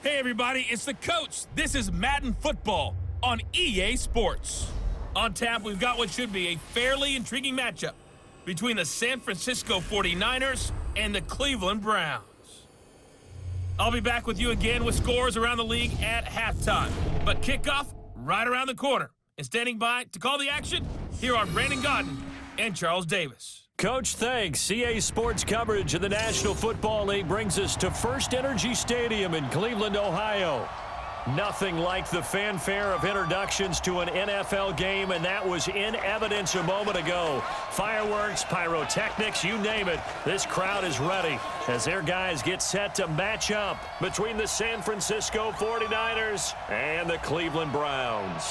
Hey everybody, it's the coach. This is Madden Football on EA Sports. On tap, we've got what should be a fairly intriguing matchup between the San Francisco 49ers and the Cleveland Browns. I'll be back with you again with scores around the league at halftime. But kickoff right around the corner. And standing by to call the action, here are Brandon Godden and Charles Davis. Coach, thanks. EA Sports coverage of the National Football League brings us to First Energy Stadium in Cleveland, Ohio. Nothing like the fanfare of introductions to an NFL game, and that was in evidence a moment ago. Fireworks, pyrotechnics, you name it. This crowd is ready as their guys get set to match up between the San Francisco 49ers and the Cleveland Browns.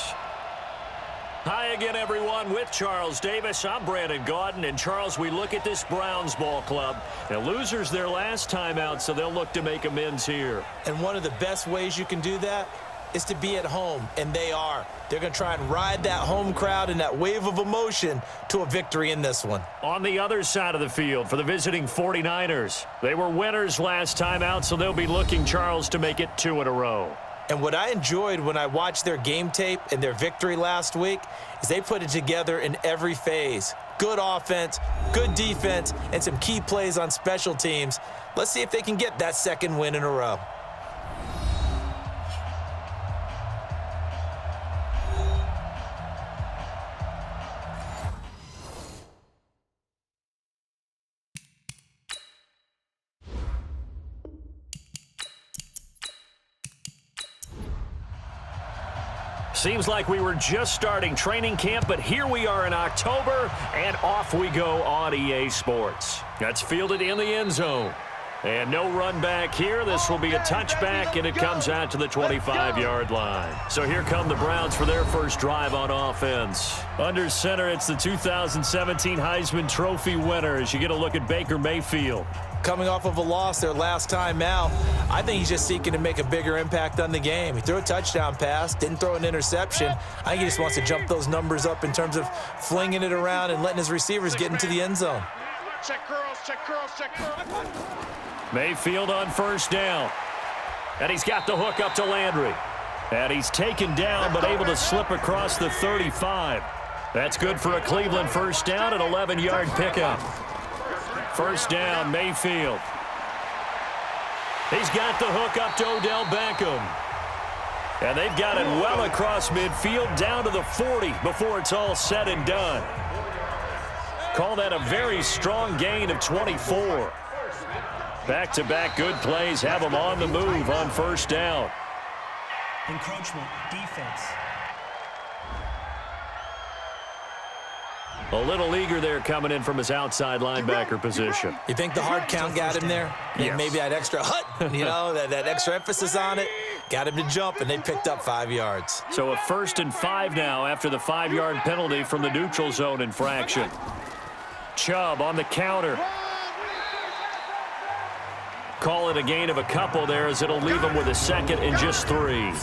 Hi again, everyone. With Charles Davis, I'm Brandon Godden. And, Charles, we look at this Browns ball club. The losers their last time out, so they'll look to make amends here. And one of the best ways you can do that is to be at home, and they are. They're going to try and ride that home crowd and that wave of emotion to a victory in this one. On the other side of the field for the visiting 49ers, they were winners last time out, so they'll be looking, Charles, to make it 2 in a row. And what I enjoyed when I watched their game tape and their victory last week is they put it together in every phase. Good offense, good defense, and some key plays on special teams. Let's see if they can get that second win in a row. Seems like we were just starting training camp, but here we are in October, and off we go on EA Sports. That's fielded in the end zone. And no run back here. This will be a touchback, and it comes out to the 25-yard line. So here come the Browns for their first drive on offense. Under center, it's the 2017 Heisman Trophy winner as you get a look at Baker Mayfield. Coming off of a loss their last time out, I think he's just seeking to make a bigger impact on the game. He threw a touchdown pass, didn't throw an interception. I think he just wants to jump those numbers up in terms of flinging it around and letting his receivers get into the end zone. Check curls, check curls, check curls. Mayfield on first down. And he's got the hook up to Landry. And he's taken down but able to slip across the 35. That's good for a Cleveland first down, an 11-yard pickup. First down, Mayfield. He's got the hook up to Odell Beckham. And they've got it well across midfield down to the 40 before it's all said and done. Call that a very strong gain of 24. Back-to-back good plays have them on the move on first down. Encroachment, defense. A little eager there coming in from his outside linebacker position. You think the hard count got him there? Yes. Maybe that extra that extra emphasis on it got him to jump, and they picked up 5 yards. So a 1st and 5 now after the 5-yard penalty from the neutral zone infraction. Chubb on the counter. Call it a gain of a couple there as it'll leave him with a 2nd and just 3.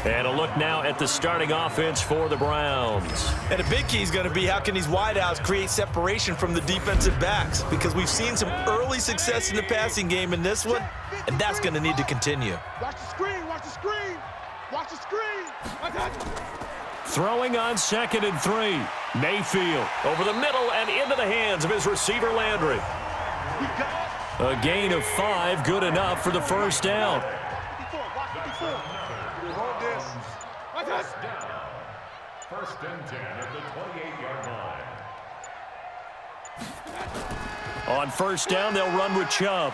And a look now at the starting offense for the Browns. And a big key is going to be how can these wideouts create separation from the defensive backs, because we've seen some early success in the passing game in this one, and that's going to need to continue. Watch the screen, watch the screen, watch the screen. Throwing on 2nd and 3. Mayfield over the middle and into the hands of his receiver Landry. A gain of 5, good enough for the first down. First and 10 at the 28-yard line. On first down, they'll run with Chubb.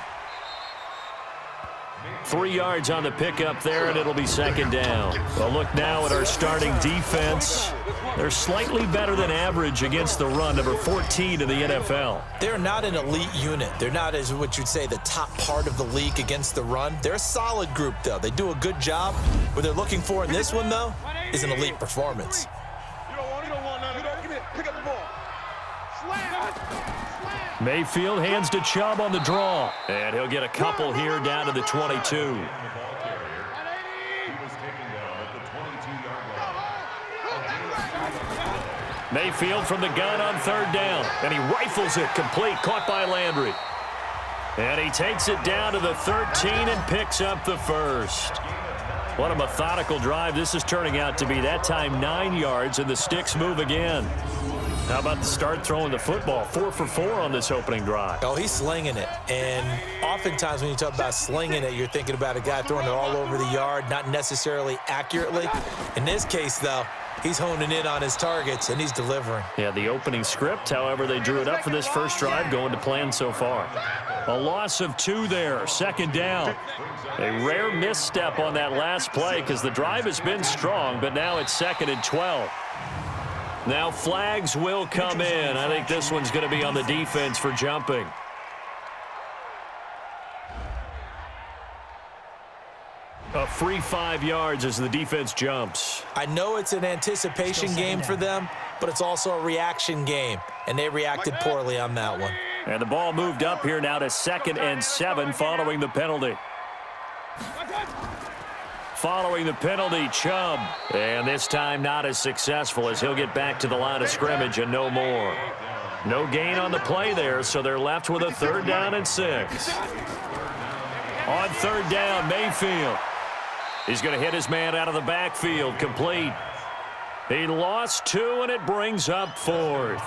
3 yards on the pickup there, and it'll be 2nd down. A look now at our starting defense. They're slightly better than average against the run, number 14 in the NFL. They're not an elite unit. They're not, as what you'd say, the top part of the league against the run. They're a solid group, though. They do a good job. What they're looking for in this one, though, is an elite performance. Pick up the ball. Slam. Mayfield hands to Chubb on the draw. And he'll get a couple here down to the 22. Mayfield from the gun on 3rd down. And he rifles it complete, caught by Landry. And he takes it down to the 13 and picks up the first. What a methodical drive this is turning out to be. That time 9 yards, and the sticks move again. How about the start throwing the football? 4 for 4 on this opening drive. Oh, he's slinging it. And oftentimes when you talk about slinging it, you're thinking about a guy throwing it all over the yard, not necessarily accurately. In this case, though, he's honing in on his targets, and he's delivering. Yeah, the opening script, however, they drew it up for this first drive, going to plan so far. A loss of 2 there, second down. A rare misstep on that last play because the drive has been strong, but now it's 2nd and 12. Now flags will come in. I think this one's going to be on the defense for jumping. A free 5 yards as the defense jumps. I know it's an anticipation game for them, but it's also a reaction game, and they reacted poorly on that one. And the ball moved up here now to 2nd and 7 following the penalty. Following the penalty, Chubb. And this time not as successful as he'll get back to the line of scrimmage and no more. No gain on the play there, so they're left with a 3rd down and 6. On 3rd down, Mayfield. He's going to hit his man out of the backfield, complete. He lost 2, and it brings up 4th.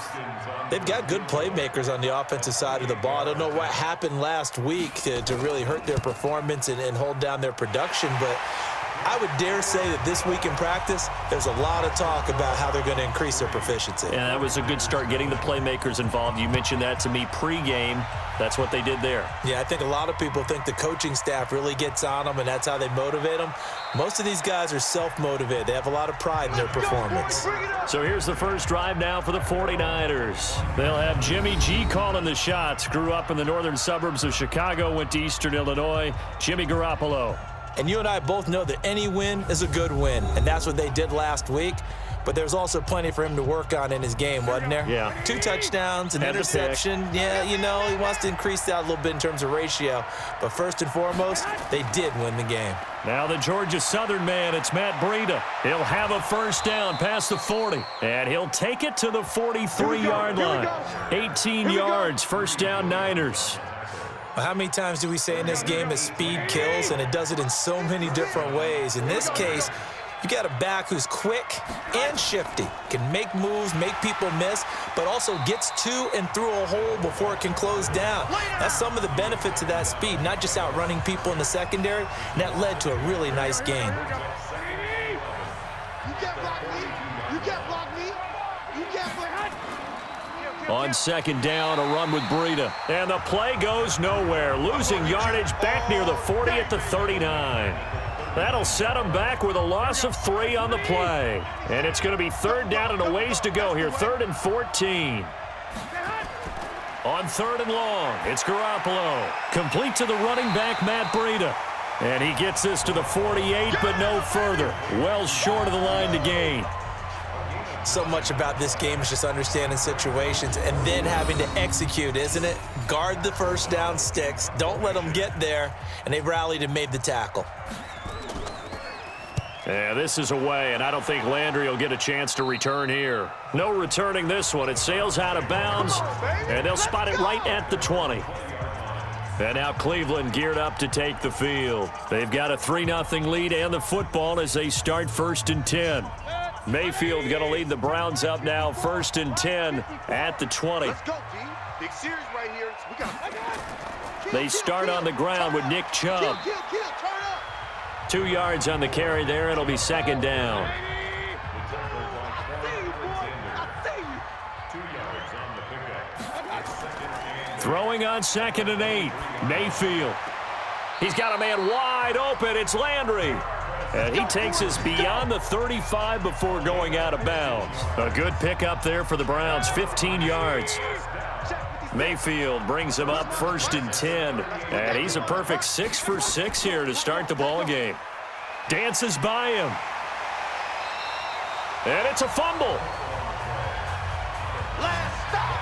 They've got good playmakers on the offensive side of the ball. I don't know what happened last week to really hurt their performance and hold down their production, but I would dare say that this week in practice, there's a lot of talk about how they're going to increase their proficiency. And that was a good start, getting the playmakers involved. You mentioned that to me pregame. That's what they did there. Yeah, I think a lot of people think the coaching staff really gets on them, and that's how they motivate them. Most of these guys are self-motivated. They have a lot of pride in their performance. So here's the first drive now for the 49ers. They'll have Jimmy G calling the shots. Grew up in the northern suburbs of Chicago, went to Eastern Illinois. Jimmy Garoppolo. And you and I both know that any win is a good win, and that's what they did last week. But there's also plenty for him to work on in his game, wasn't there? Yeah. 2 touchdowns, an interception. Yeah, you know, he wants to increase that a little bit in terms of ratio. But first and foremost, they did win the game. Now the Georgia Southern man, it's Matt Breida. He'll have a 1st down past the 40. And he'll take it to the 43-yard line. 18 yards, 1st down Niners. Well, how many times do we say in this game that speed kills, and it does it in so many different ways? In this case, you got a back who's quick and shifty, can make moves, make people miss, but also gets to and through a hole before it can close down. That's some of the benefits of that speed, not just outrunning people in the secondary, and that led to a really nice gain. You can't block me. You can't block me. You can't block me. On 2nd down, a run with Breida. And the play goes nowhere. Losing yardage back near the 40 at the 39. That'll set them back with a loss of 3 on the play. And it's going to be 3rd down and a ways to go here. 3rd and 14. On 3rd and long, it's Garoppolo. Complete to the running back, Matt Breida. And he gets this to the 48, but no further. Well short of the line to gain. So much about this game is just understanding situations and then having to execute, isn't it? Guard the 1st down sticks. Don't let them get there. And they rallied and made the tackle. Yeah, this is away, and I don't think Landry will get a chance to return here. No returning this one. It sails out of bounds, and they'll spot it right at the 20. And now Cleveland geared up to take the field. They've got a 3-0 lead and the football as they start 1st and 10. Mayfield going to lead the Browns up now, 1st and 10 at the 20. Let's go, G. Big series right here. We got. They start on the ground with Nick Chubb. Kill, turn up. 2 yards on the carry there. It'll be 2nd down. Throwing on 2nd and 8. Mayfield. He's got a man wide open. It's Landry. And he takes us beyond the 35 before going out of bounds. A good pickup there for the Browns, 15 yards. Mayfield brings him up 1st and 10. And he's a perfect 6 for 6 here to start the ball game. Dances by him. And it's a fumble. Last stop.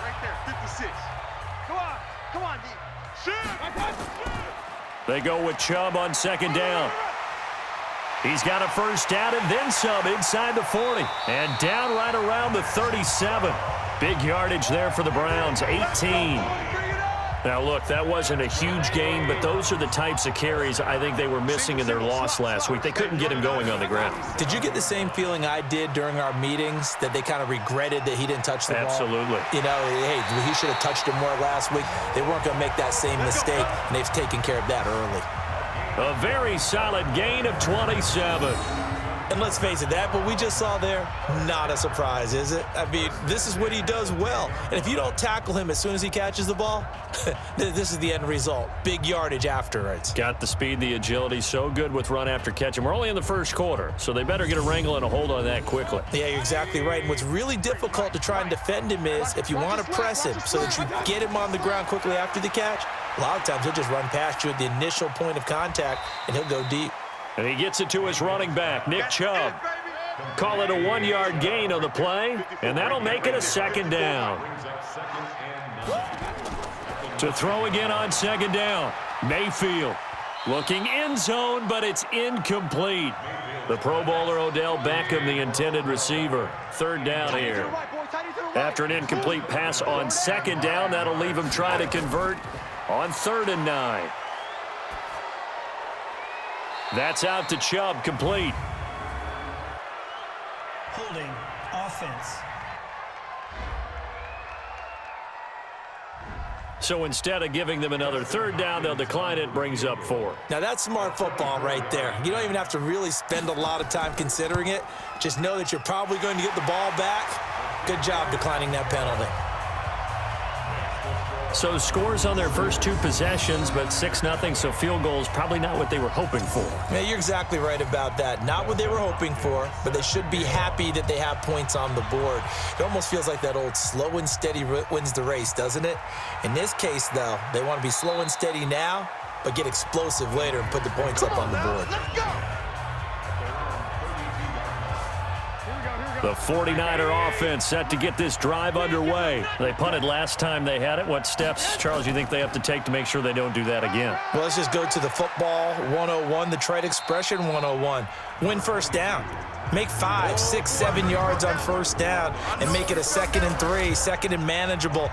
Right there. 56. Come on, D. Shoot. They go with Chubb on 2nd down. He's got a first down and then some inside the 40. And down right around the 37. Big yardage there for the Browns, 18. Now, look, that wasn't a huge gain, but those are the types of carries I think they were missing in their loss last week. They couldn't get him going on the ground. Did you get the same feeling I did during our meetings, that they kind of regretted that he didn't touch the ball? Absolutely. You know, hey, he should have touched it more last week. They weren't going to make that same mistake, and they've taken care of that early. A very solid gain of 27. And let's face it, that what we just saw there, not a surprise, is it? I mean, this is what he does well. And if you don't tackle him as soon as he catches the ball, this is the end result. Big yardage afterwards. Got the speed, the agility, so good with run after catch. And we're only in the first quarter, so they better get a wrangle and a hold on that quickly. Yeah, you're exactly right. And what's really difficult to try and defend him is if you want to press him so that you get him on the ground quickly after the catch, a lot of times he'll just run past you at the initial point of contact, and he'll go deep. And he gets it to his running back, Nick Chubb. Call it a 1-yard gain on the play, and that'll make it a second down. To throw again on second down, Mayfield. Looking end zone, but it's incomplete. The Pro Bowler Odell Beckham, the intended receiver. Third down here. After an incomplete pass on second down, that'll leave him trying to convert on 3rd and 9. That's out to Chubb, complete. Holding offense. So instead of giving them another 3rd down, they'll decline it, brings up 4. Now, that's smart football right there. You don't even have to really spend a lot of time considering it. Just know that you're probably going to get the ball back. Good job declining that penalty. So scores on their first 2 possessions, but 6-0, so field goal is probably not what they were hoping for. Yeah, you're exactly right about that. Not what they were hoping for, but they should be happy that they have points on the board. It almost feels like that old slow and steady wins the race, doesn't it? In this case, though, they want to be slow and steady now, but get explosive later and put the points up on the board. Let's go. The 49er offense set to get this drive underway. They punted last time they had it. What steps, Charles, you think they have to take to make sure they don't do that again? Well, let's just go to the football 101, the trade expression 101. Win first down. Make 5, 6, 7 yards on first down and make it a 2nd and 3, 2nd and manageable.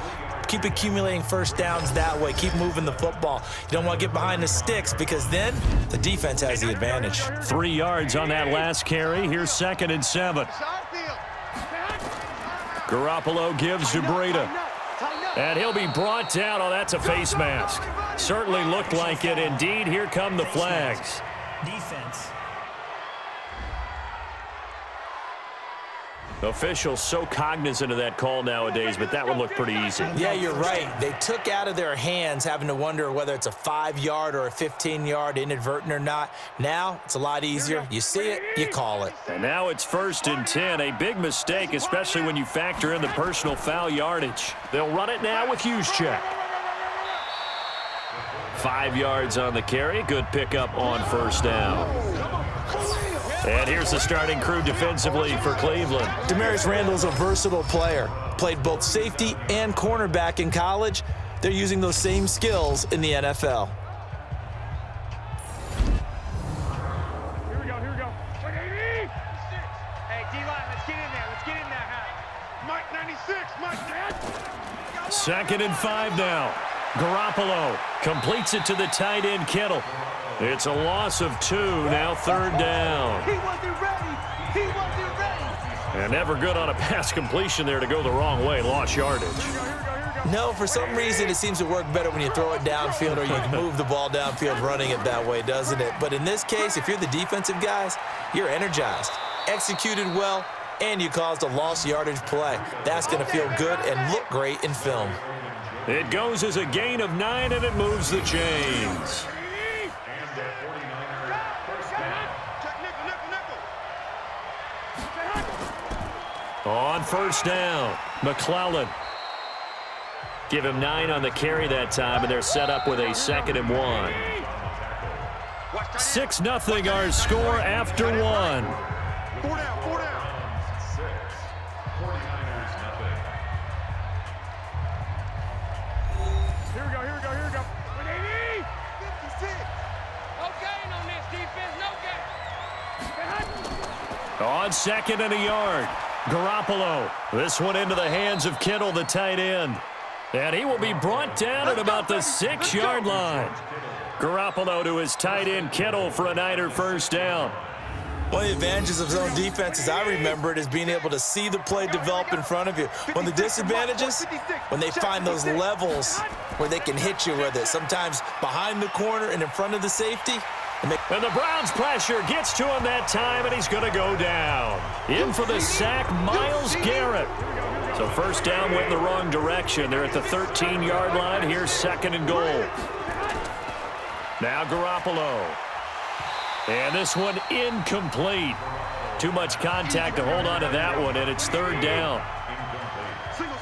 Keep accumulating first downs that way. Keep moving the football. You don't want to get behind the sticks because then the defense has the advantage. 3 yards on that last carry. Here's 2nd and 7. Garoppolo gives to Breida. And he'll be brought down. Oh, that's a face mask. Certainly looked like it. Indeed, here come the flags. Defense. Officials so cognizant of that call nowadays, but that would look pretty easy. Yeah, you're right. They took out of their hands having to wonder whether it's a 5-yard or a 15-yard, inadvertent or not. Now, it's a lot easier. You see it, you call it. And now it's 1st and 10. A big mistake, especially when you factor in the personal foul yardage. They'll run it now with Juszczyk. 5 yards on the carry. Good pickup on first down. And here's the starting crew defensively for Cleveland. Damarius Randall's a versatile player. Played both safety and cornerback in college. They're using those same skills in the NFL. Here we go. Hey, D-line, let's get in there. Let's get in there. Mike 96, Mike, Dad. 2nd and 5 now. Garoppolo completes it to the tight end, Kittle. It's a loss of 2, now 3rd down. He wasn't ready. And never good on a pass completion there to go the wrong way, lost yardage. No, for some reason, it seems to work better when you throw it downfield or you move the ball downfield running it that way, doesn't it? But in this case, if you're the defensive guys, you're energized, executed well, and you caused a lost yardage play. That's going to feel good and look great in film. It goes as a gain of 9, and it moves the chains. On first down, McClellan. Give him 9 on the carry that time, and they're set up with a 2nd and 1. 6-0 our score after 1. 4 down. Here we go. 56. No gain on this defense, no gain. on 2nd and a yard. Garoppolo. This one into the hands of Kittle, the tight end. And he will be brought down at about the 6-yard line. Garoppolo to his tight end, Kittle, for a Niner first down. One of the advantages of zone defense, as I remember it, is being able to see the play develop in front of you. One of the disadvantages, when they find those levels where they can hit you with it, sometimes behind the corner and in front of the safety. And the Browns' pressure gets to him that time, and he's going to go down. In for the sack, Myles Garrett. So first down went in the wrong direction. They're at the 13-yard line. Here's 2nd and goal. Now Garoppolo. And this one incomplete. Too much contact to hold on to that one, and it's 3rd down. Single.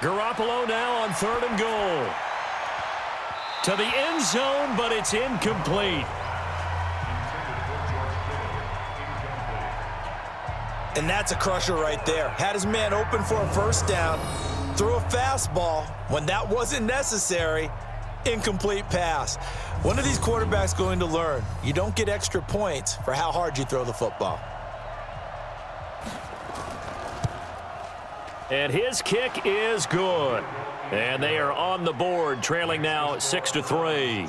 Garoppolo now on 3rd and goal. To the end zone, but it's incomplete. And that's a crusher right there. Had his man open for a first down, threw a fastball when that wasn't necessary. Incomplete pass. One of these quarterbacks going to learn, you don't get extra points for how hard you throw the football. And his kick is good. And they are on the board, trailing now 6-3.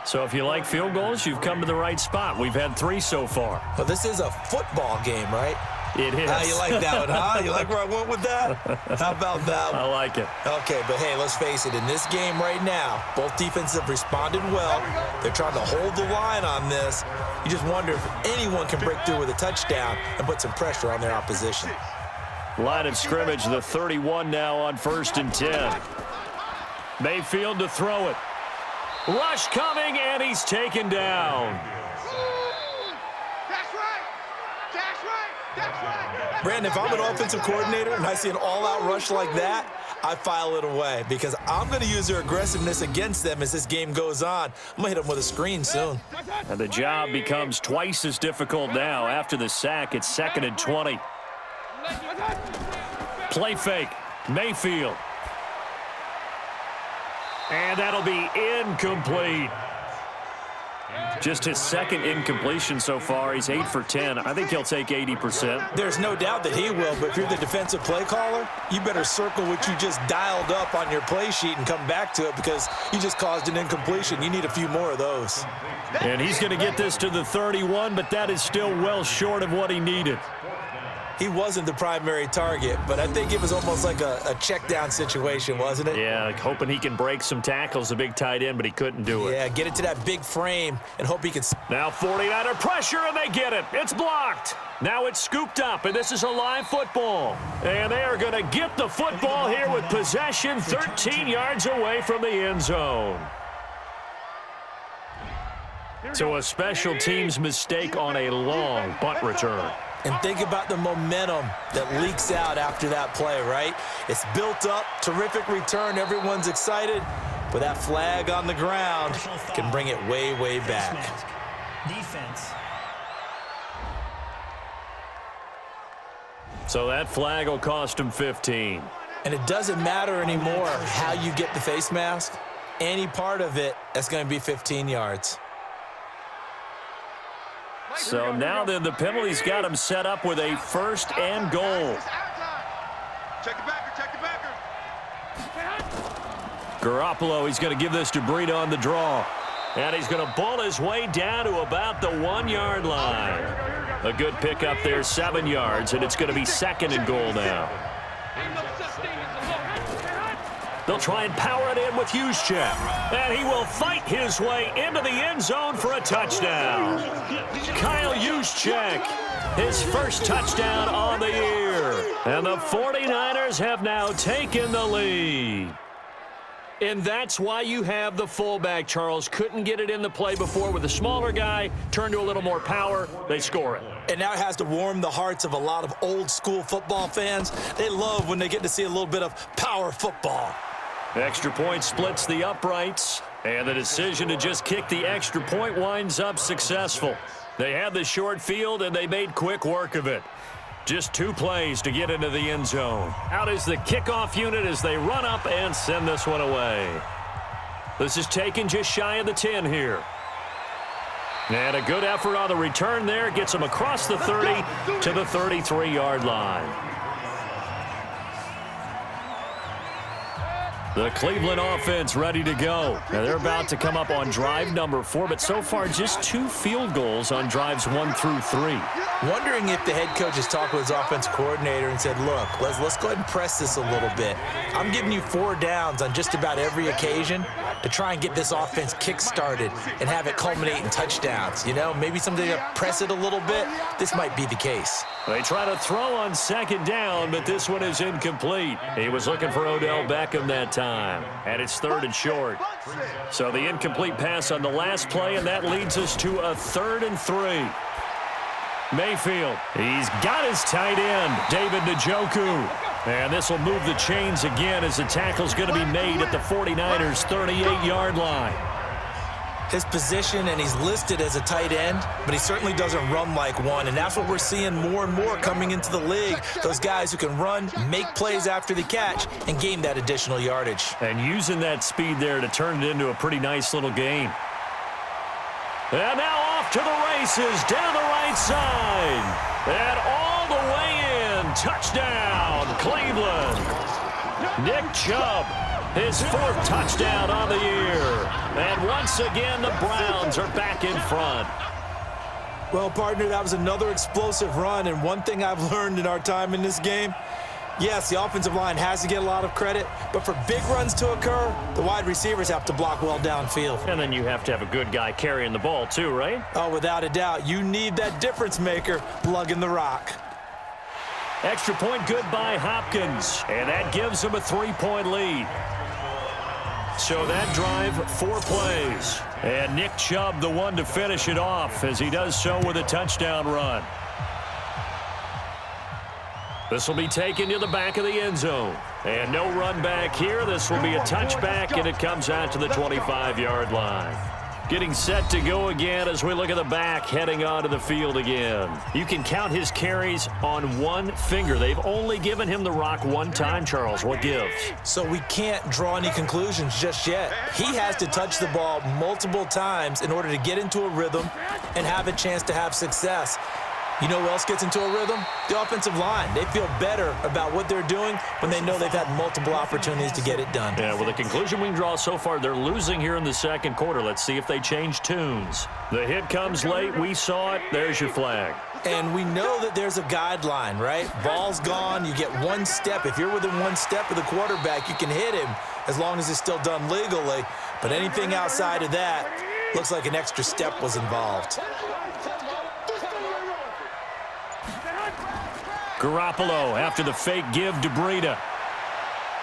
So if you like field goals, you've come to the right spot. We've had 3 so far. Well, this is a football game, right? It is. How you like that one, huh? You like where I went with that? How about that one? I like it. Okay, but hey, let's face it. In this game right now, both defenses have responded well. They're trying to hold the line on this. You just wonder if anyone can break through with a touchdown and put some pressure on their opposition. Line of scrimmage, the 31 now on 1st and 10. Mayfield to throw it. Rush coming, and he's taken down. Brandon, if I'm an offensive coordinator and I see an all-out rush like that, I file it away because I'm going to use their aggressiveness against them as this game goes on. I'm going to hit them with a screen soon. And the job becomes twice as difficult now. After the sack, it's 2nd and 20. Play fake. Mayfield. And that'll be incomplete. Just his 2nd incompletion so far. He's 8 for 10. I think he'll take 80%. There's no doubt that he will, but if you're the defensive play caller, you better circle what you just dialed up on your play sheet and come back to it because you just caused an incompletion. You need a few more of those. And he's going to get this to the 31, but that is still well short of what he needed. He wasn't the primary target, but I think it was almost like a check down situation, wasn't it? Yeah, like hoping he can break some tackles, a big tight end, but he couldn't do it. Yeah, get it to that big frame and hope he can. Now 49er pressure, and they get it. It's blocked. Now it's scooped up, and this is a live football. And they are going to get the football here with possession 13 yards away from the end zone. So a special teams mistake on a long punt return. And think about the momentum that leaks out after that play, right? It's built up, terrific return, everyone's excited, but that flag on the ground can bring it way, way back. Defense. So that flag will cost him 15. And it doesn't matter anymore how you get the face mask. Any part of it, that's going to be 15 yards. So now then the penalty's got him set up with a 1st and goal. Check the backer. Garoppolo, he's going to give this to Breida on the draw. And he's going to ball his way down to about the 1-yard line. A good pickup there, 7 yards, and it's going to be 2nd and goal now. They'll try and power it in with Juszczyk. And he will fight his way into the end zone for a touchdown. Kyle Juszczyk, his first touchdown on the year. And the 49ers have now taken the lead. And that's why you have the fullback, Charles. Couldn't get it in the play before with a smaller guy. Turned to a little more power. They score it. And now it has to warm the hearts of a lot of old-school football fans. They love when they get to see a little bit of power football. Extra point splits the uprights, and the decision to just kick the extra point winds up successful. They had the short field, and they made quick work of it. Just 2 plays to get into the end zone. Out is the kickoff unit as they run up and send this one away. This is taken just shy of the 10 here. And a good effort on the return there. Gets him across the 30 to the 33-yard line. The Cleveland offense ready to go. Now they're about to come up on drive number 4, but so far just 2 field goals on drives 1 through 3. Wondering if the head coach has talked with his offensive coordinator and said, look, let's go ahead and press this a little bit. I'm giving you 4 downs on just about every occasion to try and get this offense kick-started and have it culminate in touchdowns. You know, maybe something to press it a little bit. This might be the case. They try to throw on 2nd down, but this one is incomplete. He was looking for Odell Beckham that time, and it's 3rd and short. So the incomplete pass on the last play, and that leads us to a 3rd and 3. Mayfield, he's got his tight end, David Njoku. And this will move the chains again as the tackle's going to be made at the 49ers' 38-yard line. His position, and he's listed as a tight end, but he certainly doesn't run like one, and that's what we're seeing more and more coming into the league. Those guys who can run, make plays after the catch, and gain that additional yardage. And using that speed there to turn it into a pretty nice little game. And now off to the races, down the right side. And all the way in, touchdown, Cleveland. Nick Chubb, his 4th touchdown on the year. And once again, the Browns are back in front. Well, partner, that was another explosive run, and one thing I've learned in our time in this game, yes, the offensive line has to get a lot of credit, but for big runs to occur, the wide receivers have to block well downfield. And then you have to have a good guy carrying the ball too, right? Oh, without a doubt. You need that difference maker lugging the rock. Extra point good by Hopkins, and that gives him a 3-point lead. So that drive, 4 plays. And Nick Chubb, the one to finish it off, as he does so with a touchdown run. This will be taken to the back of the end zone. And no run back here. This will be a touchback, and it comes out to the 25-yard line. Getting set to go again as we look at the back, heading onto the field again. You can count his carries on 1 finger. They've only given him the rock 1 time, Charles. What gives? So we can't draw any conclusions just yet. He has to touch the ball multiple times in order to get into a rhythm and have a chance to have success. You know who else gets into a rhythm? The offensive line. They feel better about what they're doing when they know they've had multiple opportunities to get it done. Yeah, well, the conclusion we can draw so far, they're losing here in the 2nd quarter. Let's see if they change tunes. The hit comes late. We saw it. There's your flag. And we know that there's a guideline, right? Ball's gone. You get 1 step. If you're within 1 step of the quarterback, you can hit him as long as it's still done legally. But anything outside of that looks like an extra step was involved. Garoppolo after the fake give to Breida.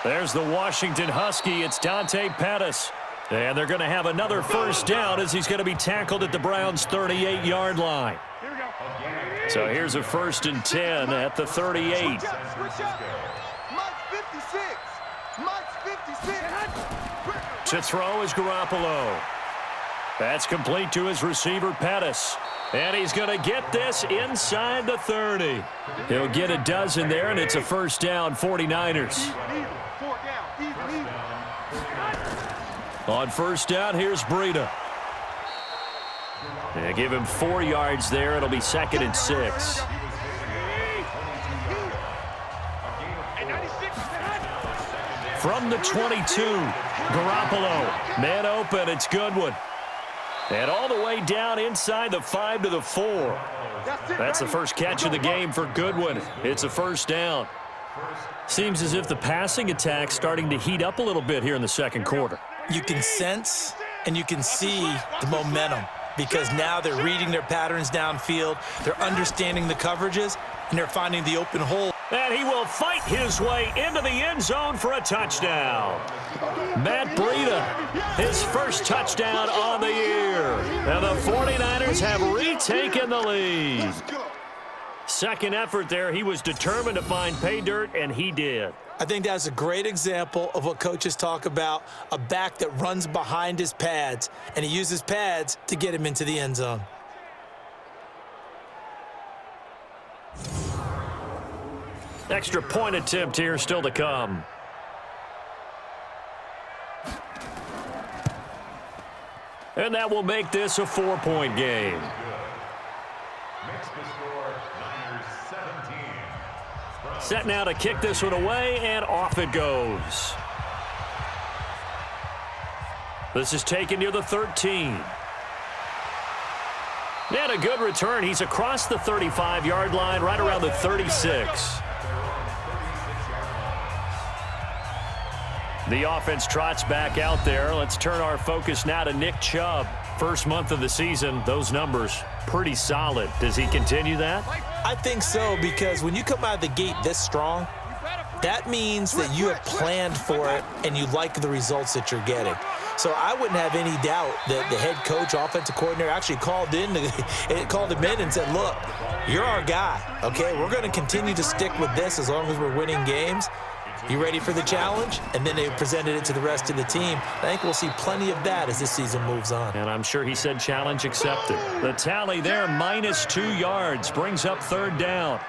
There's the Washington Husky. It's Dante Pettis. And they're going to have another 1st down as he's going to be tackled at the Browns' 38-yard line. So here's a 1st and 10 at the 38. To throw is Garoppolo. That's complete to his receiver, Pettis. And he's going to get this inside the 30. He'll get a dozen there, and it's a 1st down, 49ers. On 1st down, here's Breida. They give him 4 yards there. It'll be 2nd and 6. From the 22, Garoppolo. Man open, it's Goodwin. And all the way down inside the 5 to the 4. That's the first catch of the game for Goodwin. It's a 1st down. Seems as if the passing attack's starting to heat up a little bit here in the 2nd quarter. You can sense and you can see the momentum because now they're reading their patterns downfield, they're understanding the coverages, and they're finding the open hole. And he will fight his way into the end zone for a touchdown. Matt Breida, his 1st touchdown on the year. And the 49ers have retaken the lead. 2nd effort there. He was determined to find pay dirt, and he did. I think that's a great example of what coaches talk about, a back that runs behind his pads, and he uses pads to get him into the end zone. Extra point attempt here still to come. And that will make this a 4-point game. Makes the score Niners 17. Set now to kick this one away, and off it goes. This is taken near the 13. And a good return. He's across the 35-yard line, right around the 36. The offense trots back out there. Let's turn our focus now to Nick Chubb. First month of the season, those numbers pretty solid. Does he continue that? I think so, because when you come out of the gate this strong, that means that you have planned for it and you like the results that you're getting. So I wouldn't have any doubt that the head coach, offensive coordinator actually called him in and said, look, you're our guy, okay? We're going to continue to stick with this as long as we're winning games. You ready for the challenge? And then they presented it to the rest of the team. I think we'll see plenty of that as this season moves on. And I'm sure he said challenge accepted. The tally there, -2 yards, brings up 3rd down.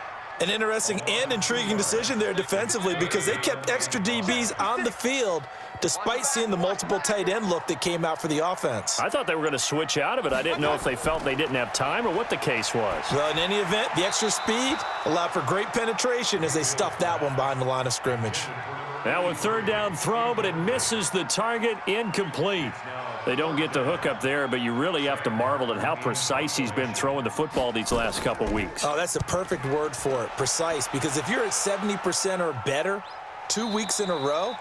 An interesting and intriguing decision there defensively, because they kept extra DBs on the field despite seeing the multiple tight end look that came out for the offense. I thought they were going to switch out of it. I didn't know if they felt they didn't have time or what the case was. Well, in any event, the extra speed allowed for great penetration as they stuffed that one behind the line of scrimmage. Now a 3rd down throw, but it misses the target, incomplete. They don't get the hook up there, but you really have to marvel at how precise he's been throwing the football these last couple weeks. Oh, that's a perfect word for it, precise, because if you're at 70% or better 2 weeks in a row,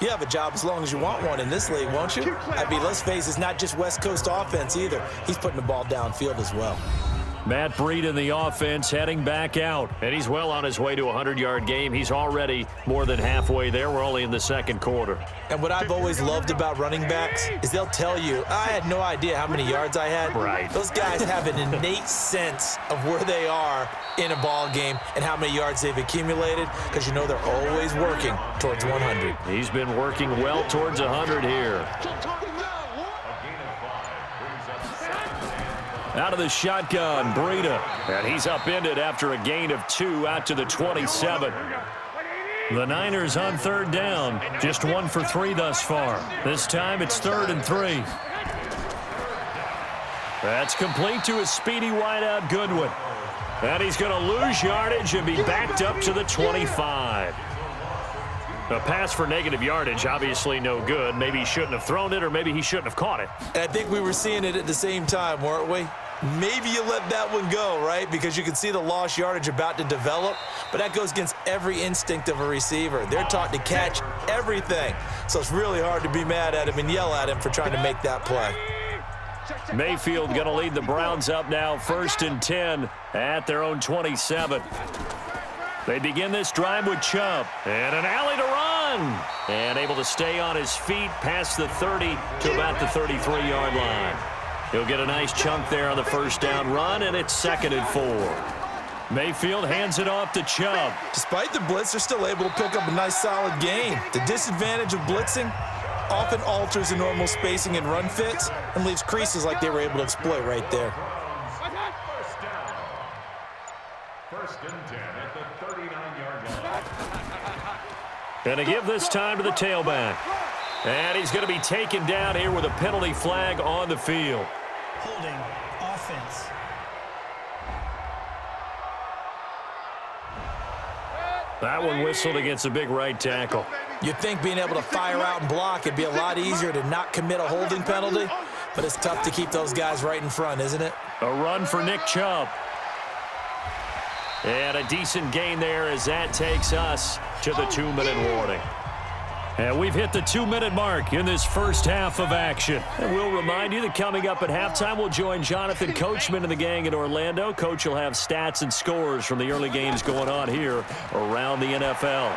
you have a job as long as you want one in this league, won't you? I mean, let's face it, it's not just West Coast offense either. He's putting the ball downfield as well. Matt Breed in the offense heading back out, and he's well on his way to a 100-yard game. He's already more than halfway there. We're only in the 2nd quarter. And what I've always loved about running backs is they'll tell you, I had no idea how many yards I had. Right. Those guys have an innate sense of where they are in a ball game and how many yards they've accumulated, because you know they're always working towards 100. He's been working well towards 100 here. Out of the shotgun, Breida. And he's upended after a gain of 2 out to the 27. The Niners on 3rd down. Just 1 for 3 thus far. This time it's 3rd and 3. That's complete to a speedy wideout Goodwin. And he's going to lose yardage and be backed up to the 25. A pass for negative yardage, obviously no good. Maybe he shouldn't have thrown it, or maybe he shouldn't have caught it. And I think we were seeing it at the same time, weren't we? Maybe you let that one go, right? Because you can see the lost yardage about to develop, but that goes against every instinct of a receiver. They're taught to catch everything. So it's really hard to be mad at him and yell at him for trying to make that play. Mayfield going to lead the Browns up now, 1st and 10 at their own 27. They begin this drive with Chubb, and an alley to run, and able to stay on his feet past the 30 to about the 33-yard line. He'll get a nice chunk there on the 1st down run, and it's 2nd and 4. Mayfield hands it off to Chubb. Despite the blitz, they're still able to pick up a nice solid gain. The disadvantage of blitzing often alters the normal spacing and run fits and leaves creases like they were able to exploit right there. 1st and 10 at the 39-yard line. Going to give this time to the tailback. And he's going to be taken down here with a penalty flag on the field. Holding offense. That one whistled against a big right tackle. You'd think being able to fire out and block it'd be a lot easier to not commit a holding penalty, but it's tough to keep those guys right in front, isn't it? A run for Nick Chubb. And a decent gain there as that takes us to the 2-minute warning. And we've hit the 2-minute mark in this first half of action. And we'll remind you that coming up at halftime, we'll join Jonathan Coachman and the gang in Orlando. Coach will have stats and scores from the early games going on here around the NFL.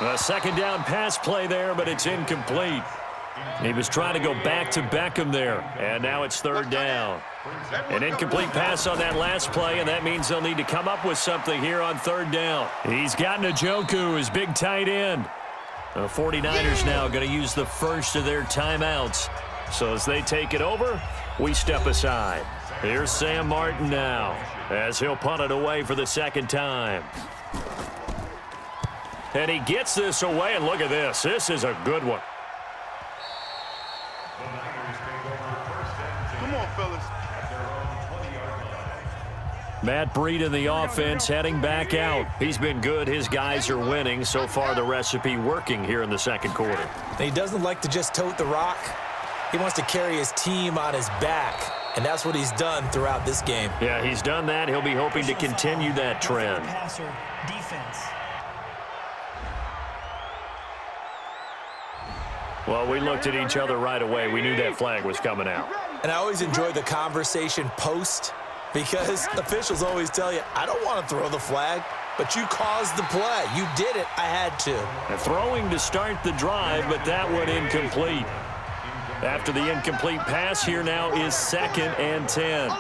A 2nd down pass play there, but it's incomplete. He was trying to go back to Beckham there, and now it's 3rd down. An incomplete pass on that last play, and that means they'll need to come up with something here on 3rd down. He's got Njoku, his big tight end. The 49ers now going to use the first of their timeouts. So as they take it over, we step aside. Here's Sam Martin now as he'll punt it away for the 2nd time. And he gets this away, and look at this. This is a good one. The Niners take over Matt Breida, the offense, heading back out. He's been good. His guys are winning. So far, the recipe working here in the second quarter. He doesn't like to just tote the rock. He wants to carry his team on his back, and that's what he's done throughout this game. Yeah, he's done that. He'll be hoping to continue that trend. Passer defense. Well, we looked at each other right away. We knew that flag was coming out. And I always enjoy the conversation post, because officials always tell you, I don't want to throw the flag, but you caused the play. You did it. I had to. And throwing to start the drive, but that one incomplete. After the incomplete pass, here now is 2nd and 10.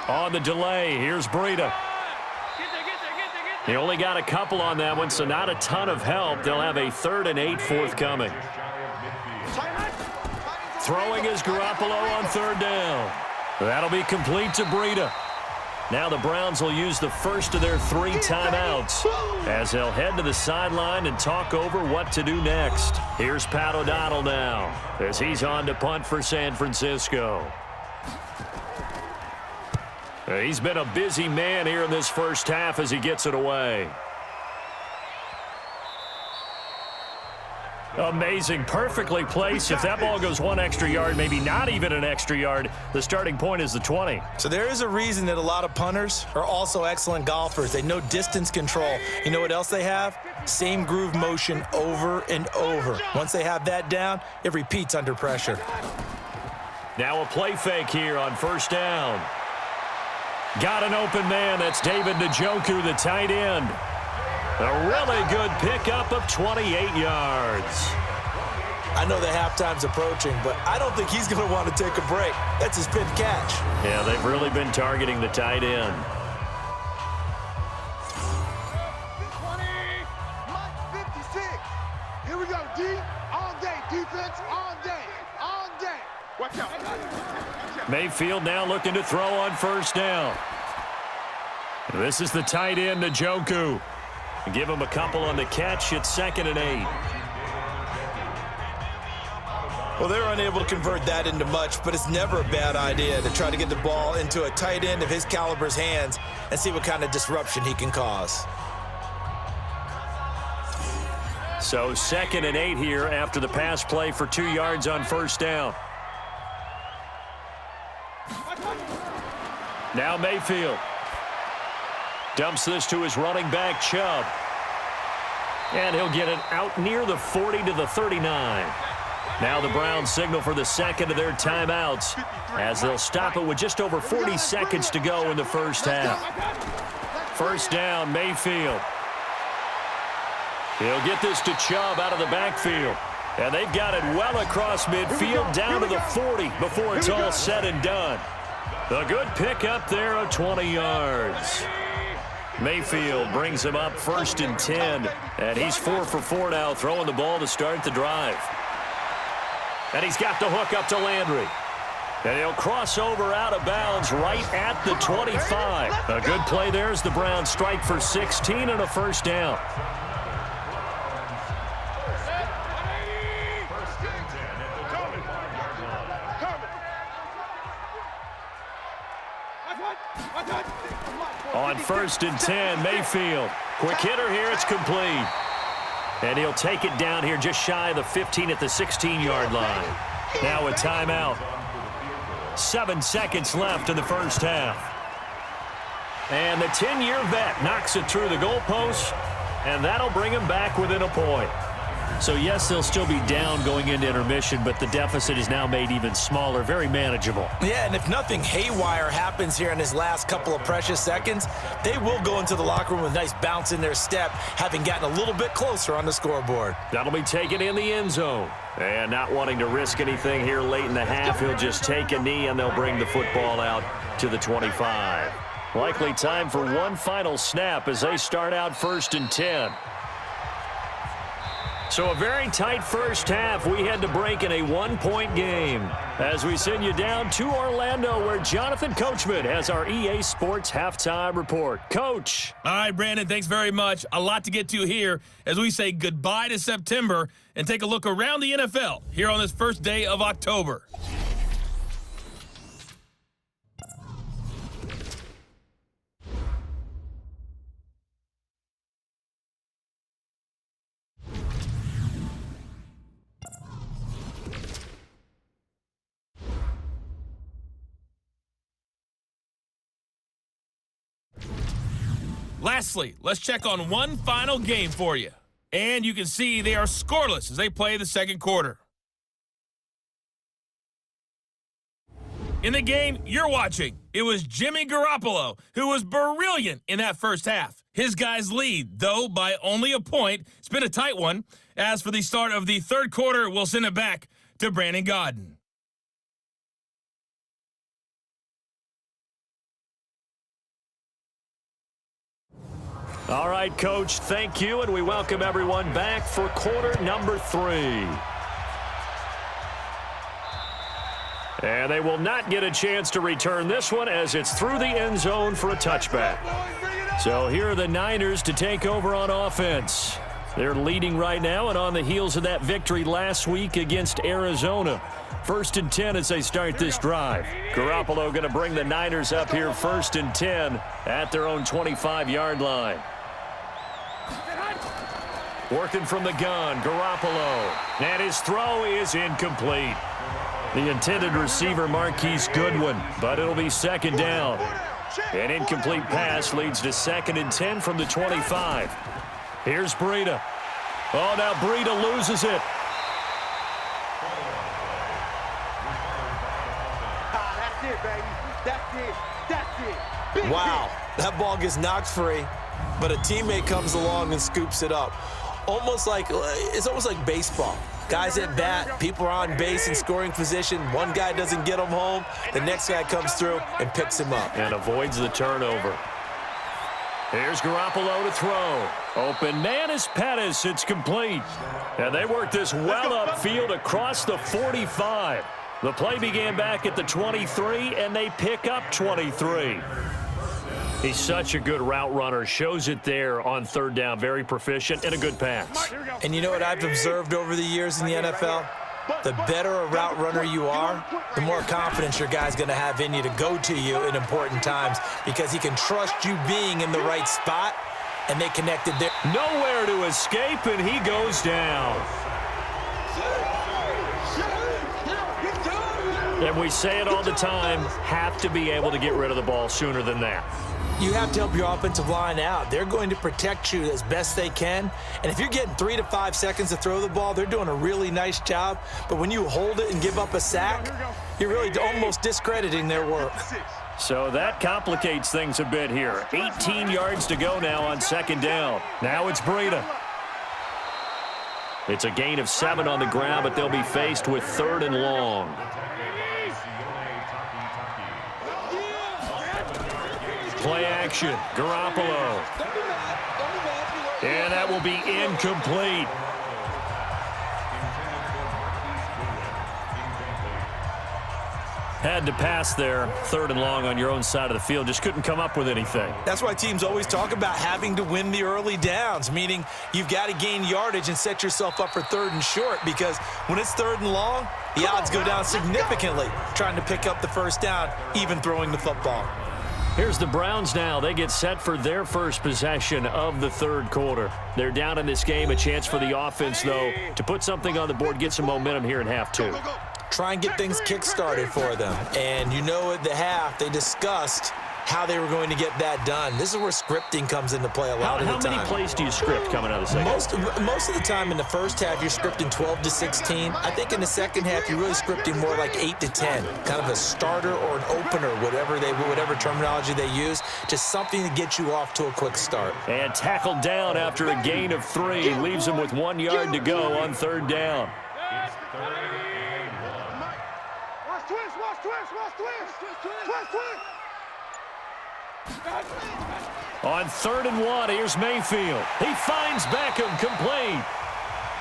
On the delay, here's Breida. He only got a couple on that one, so not a ton of help. They'll have a 3rd and 8 forthcoming. Throwing is Garoppolo on 3rd down. That'll be complete to Breida. Now the Browns will use the first of their 3 timeouts as they'll head to the sideline and talk over what to do next. Here's Pat O'Donnell now as he's on to punt for San Francisco. He's been a busy man here in this first half as he gets it away. Amazing, perfectly placed. If that ball goes 1 extra yard, maybe not even an extra yard, the starting point is the 20. So there is a reason that a lot of punters are also excellent golfers. They know distance control. You know what else they have? Same groove motion over and over. Once they have that down, it repeats under pressure. Now a play fake here on 1st down. Got an open man. That's David Njoku, the tight end. A really good pickup of 28 yards. I know the halftime's approaching, but I don't think he's going to want to take a break. That's his pick catch. Yeah, they've really been targeting the tight end. 56. Here we go, D. All day. Defense, all day. All day. Watch out. Mayfield now looking to throw on 1st down. This is the tight end, Njoku. Give him a couple on the catch. It's 2nd and 8. Well, they're unable to convert that into much, but it's never a bad idea to try to get the ball into a tight end of his caliber's hands and see what kind of disruption he can cause. So 2nd and 8 here after the pass play for 2 yards on 1st down. Now Mayfield. Dumps this to his running back, Chubb. And he'll get it out near the 40 to the 39. Now the Browns signal for the 2nd of their timeouts as they'll stop it with just over 40 seconds to go in the first half. 1st down, Mayfield. He'll get this to Chubb out of the backfield. And they've got it well across midfield down to the 40 before it's all said and done. A good pick up there of 20 yards. Mayfield brings him up 1st and 10, and he's 4 for 4 now, throwing the ball to start the drive. And he's got the hook up to Landry. And he'll cross over out of bounds right at the 25. A good play there as the Browns strike for 16 and a 1st down. On 1st and 10, Mayfield. Quick hitter here, it's complete. And he'll take it down here just shy of the 15 at the 16-yard line. Now a timeout. 7 seconds left in the first half. And the 10-year vet knocks it through the goalpost, and that'll bring him back within a point. So, yes, they'll still be down going into intermission, but the deficit is now made even smaller, very manageable. Yeah, and if nothing haywire happens here in his last couple of precious seconds, they will go into the locker room with a nice bounce in their step, having gotten a little bit closer on the scoreboard. That'll be taken in the end zone. And not wanting to risk anything here late in the half, he'll just take a knee, and they'll bring the football out to the 25. Likely time for one final snap as they start out 1st and 10. So a very tight first half. We had to break in a 1-point game as we send you down to Orlando where Jonathan Coachman has our EA Sports Halftime Report. Coach. All right, Brandon, thanks very much. A lot to get to here as we say goodbye to September and take a look around the NFL here on this first day of October. Lastly, let's check on one final game for you. And you can see they are scoreless as they play the second quarter. In the game you're watching, it was Jimmy Garoppolo who was brilliant in that first half. His guys lead, though, by only a point. It's been a tight one. As for the start of the third quarter, we'll send it back to Brandon Godden. All right, Coach, thank you, and we welcome everyone back for quarter number 3. And they will not get a chance to return this one as it's through the end zone for a touchback. So here are the Niners to take over on offense. They're leading right now and on the heels of that victory last week against Arizona. 1st and 10 as they start this drive. Garoppolo going to bring the Niners up here 1st and 10 at their own 25-yard line. Working from the gun, Garoppolo. And his throw is incomplete. The intended receiver, Marquise Goodwin, but it'll be 2nd down. An incomplete pass leads to 2nd and 10 from the 25. Here's Breida. Oh, now Breida loses it. That's it, baby. That's it. That's it. Wow, that ball gets knocked free, but a teammate comes along and scoops it up. It's almost like baseball. Guys at bat, people are on base in scoring position. One guy doesn't get him home. The next guy comes through and picks him up. And avoids the turnover. Here's Garoppolo to throw. Open man is Pettis. It's complete. And they work this well upfield across the 45. The play began back at the 23, and they pick up 23. He's such a good route runner. Shows it there on 3rd down. Very proficient and a good pass. And you know what I've observed over the years in the NFL? The better a route runner you are, the more confidence your guy's going to have in you to go to you in important times because he can trust you being in the right spot, and they connected there. Nowhere to escape, and he goes down. And we say it all the time, have to be able to get rid of the ball sooner than that. You have to help your offensive line out. They're going to protect you as best they can. And if you're getting 3 to 5 seconds to throw the ball, they're doing a really nice job. But when you hold it and give up a sack, you're really almost discrediting their work. So that complicates things a bit here. 18 yards to go now on 2nd down. Now it's Breida. It's a gain of 7 on the ground, but they'll be faced with 3rd and long. Play action, Garoppolo. And that will be incomplete. Had to pass there, 3rd and long on your own side of the field. Just couldn't come up with anything. That's why teams always talk about having to win the early downs, meaning you've got to gain yardage and set yourself up for 3rd and short, because when it's 3rd and long, the odds go down significantly trying to pick up the 1st down, even throwing the football. Here's the Browns now. They get set for their first possession of the 3rd quarter. They're down in this game. A chance for the offense, though, to put something on the board, get some momentum here in half 2. Try and get things kick-started for them. And you know at the half, they discussed how they were going to get that done. This is where scripting comes into play a lot of the time. How many plays do you script coming out of the second? Most of the time in the first half, you're scripting 12 to 16. I think in the second half, you're really scripting more like 8 to 10, kind of a starter or an opener, whatever terminology they use, just something to get you off to a quick start. And tackled down after a gain of 3, leaves them with 1 yard to go on 3rd down. On 3rd and 1, here's Mayfield. He finds Beckham complete.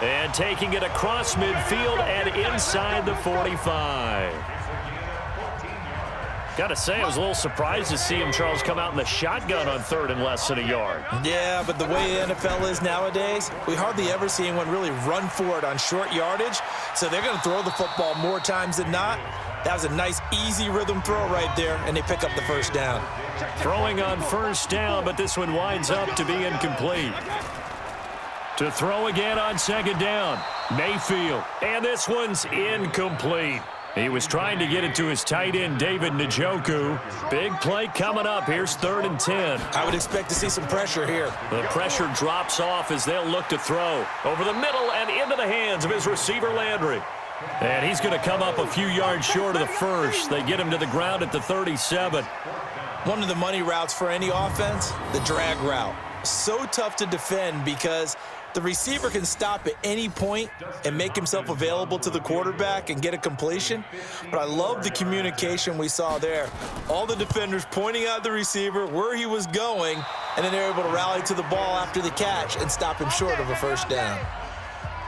And taking it across midfield and inside the 45. Got to say, I was a little surprised to see him, Charles, come out in the shotgun on 3rd and less than a yard. Yeah, but the way the NFL is nowadays, we hardly ever see anyone really run for it on short yardage. So they're going to throw the football more times than not. That was a nice, easy rhythm throw right there, and they pick up the 1st down. Throwing on 1st down, but this one winds up to be incomplete. To throw again on 2nd down, Mayfield. And this one's incomplete. He was trying to get it to his tight end, David Njoku. Big play coming up. Here's 3rd and 10. I would expect to see some pressure here. The pressure drops off as they'll look to throw. Over the middle and into the hands of his receiver, Landry. And he's going to come up a few yards short of the first. They get him to the ground at the 37. One of the money routes for any offense, the drag route. So tough to defend because the receiver can stop at any point and make himself available to the quarterback and get a completion. But I love the communication we saw there. All the defenders pointing out the receiver, where he was going, and then they're able to rally to the ball after the catch and stop him short of a first down.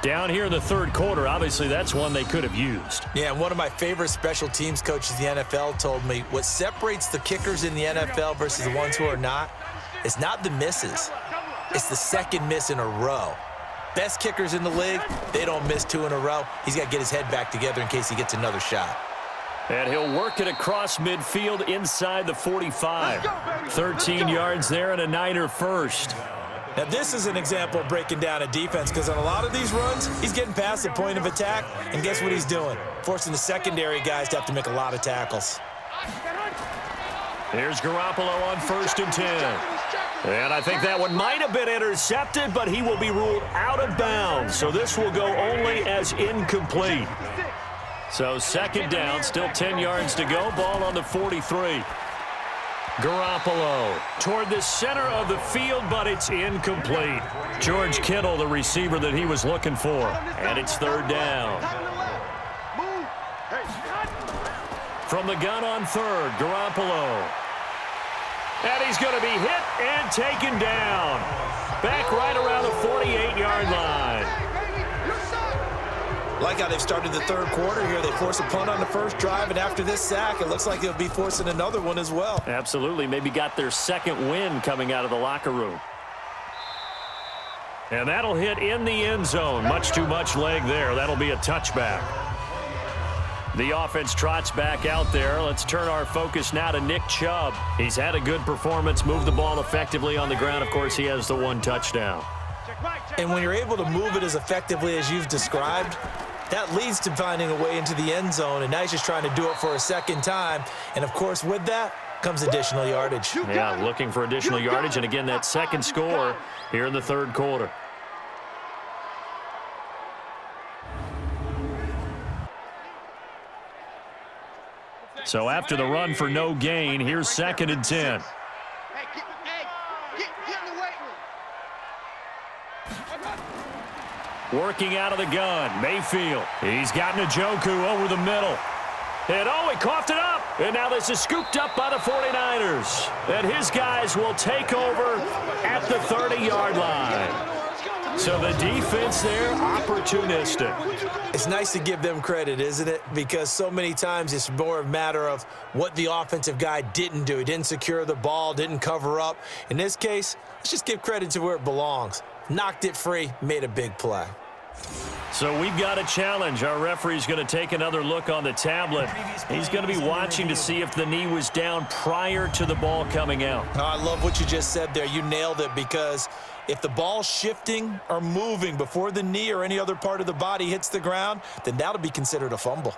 Down here in the 3rd quarter, obviously that's one they could have used. Yeah, and one of my favorite special teams coaches in the NFL told me what separates the kickers in the NFL versus the ones who are not is not the misses. It's the second miss in a row. Best kickers in the league, they don't miss 2 in a row. He's got to get his head back together in case he gets another shot. And he'll work it across midfield inside the 45. 13 yards there and a Niner first. Now, this is an example of breaking down a defense because on a lot of these runs, he's getting past the point of attack, and guess what he's doing? Forcing the secondary guys to have to make a lot of tackles. Here's Garoppolo on 1st and 10. And I think that one might have been intercepted, but he will be ruled out of bounds. So this will go only as incomplete. So 2nd down, still 10 yards to go. Ball on the 43. Garoppolo toward the center of the field, but it's incomplete. George Kittle, the receiver that he was looking for. And it's 3rd down. From the gun on 3rd, Garoppolo. And he's going to be hit and taken down. Back right around the 48-yard line. Like how they've started the 3rd quarter here. They force a punt on the first drive, and after this sack, it looks like they'll be forcing another one as well. Absolutely. Maybe got their 2nd win coming out of the locker room. And that'll hit in the end zone. Much too much leg there. That'll be a touchback. The offense trots back out there. Let's turn our focus now to Nick Chubb. He's had a good performance, moved the ball effectively on the ground. Of course, he has the 1 touchdown. And when you're able to move it as effectively as you've described, that leads to finding a way into the end zone, and now he's just trying to do it for a 2nd time. And, of course, with that comes additional yardage. Yeah, looking for additional yardage, and again, that 2nd score here in the 3rd quarter. So after the run for no gain, here's 2nd and 10. Working out of the gun, Mayfield. He's got Njoku over the middle. And oh, he coughed it up. And now this is scooped up by the 49ers. And his guys will take over at the 30-yard line. So the defense there, opportunistic. It's nice to give them credit, isn't it? Because so many times it's more a matter of what the offensive guy didn't do. He didn't secure the ball, didn't cover up. In this case, let's just give credit to where it belongs. Knocked it free, made a big play. So we've got a challenge. Our referee's going to take another look on the tablet. He's going to be watching to see if the knee was down prior to the ball coming out. Oh, I love what you just said there. You nailed it, because if the ball's shifting or moving before the knee or any other part of the body hits the ground, then that'll be considered a fumble.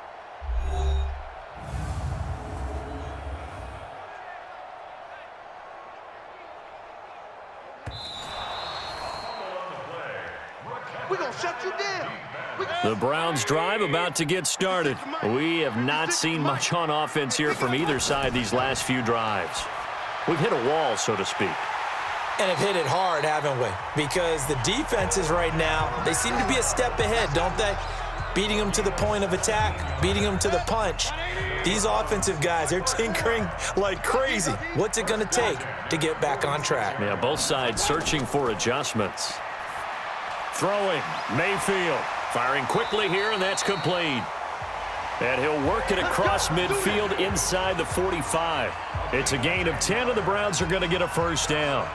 We're going to shut you down. The Browns drive about to get started. We have not seen much on offense here from either side these last few drives. We've hit a wall, so to speak. And have hit it hard, haven't we? Because the defenses right now, they seem to be a step ahead, don't they? Beating them to the point of attack, beating them to the punch. These offensive guys, they're tinkering like crazy. What's it going to take to get back on track? Yeah, both sides searching for adjustments. Throwing, Mayfield. Firing quickly here, and that's complete. And he'll work it across midfield inside the 45. It's a gain of 10, and the Browns are going to get a first down.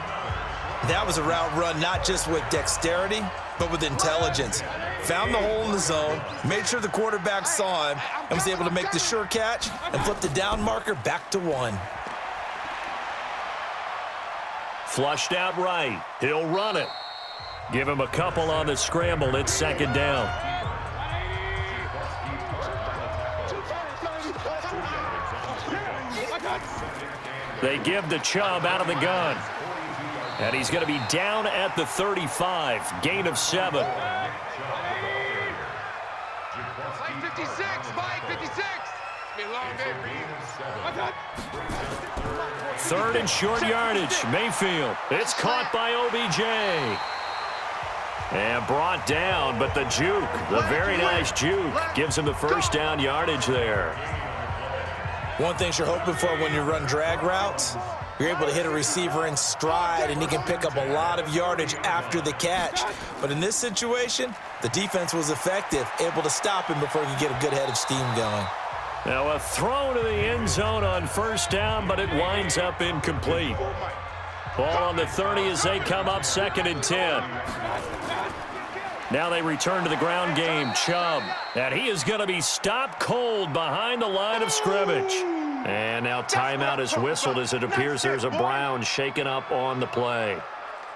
That was a route run not just with dexterity, but with intelligence. Found the hole in the zone, made sure the quarterback saw him, and was able to make the sure catch and flip the down marker back to 1. Flushed out right. He'll run it. Give him a couple on the scramble. It's second down. They give to Chubb out of the gun. And he's going to be down at the 35. Gain of 7. Mike 56, Mike 56. Be a long game. 3rd and short yardage. Mayfield. It's caught by OBJ. And brought down, but the juke, the very nice juke, gives him the first down yardage there. One thing you're hoping for when you run drag routes, you're able to hit a receiver in stride, and he can pick up a lot of yardage after the catch. But in this situation, the defense was effective, able to stop him before he could get a good head of steam going. Now a throw to the end zone on 1st down, but it winds up incomplete. Ball on the 30 as they come up 2nd and 10. Now they return to the ground game. Chubb. And he is going to be stopped cold behind the line of scrimmage. And now timeout is whistled as it appears there's a Brown shaken up on the play.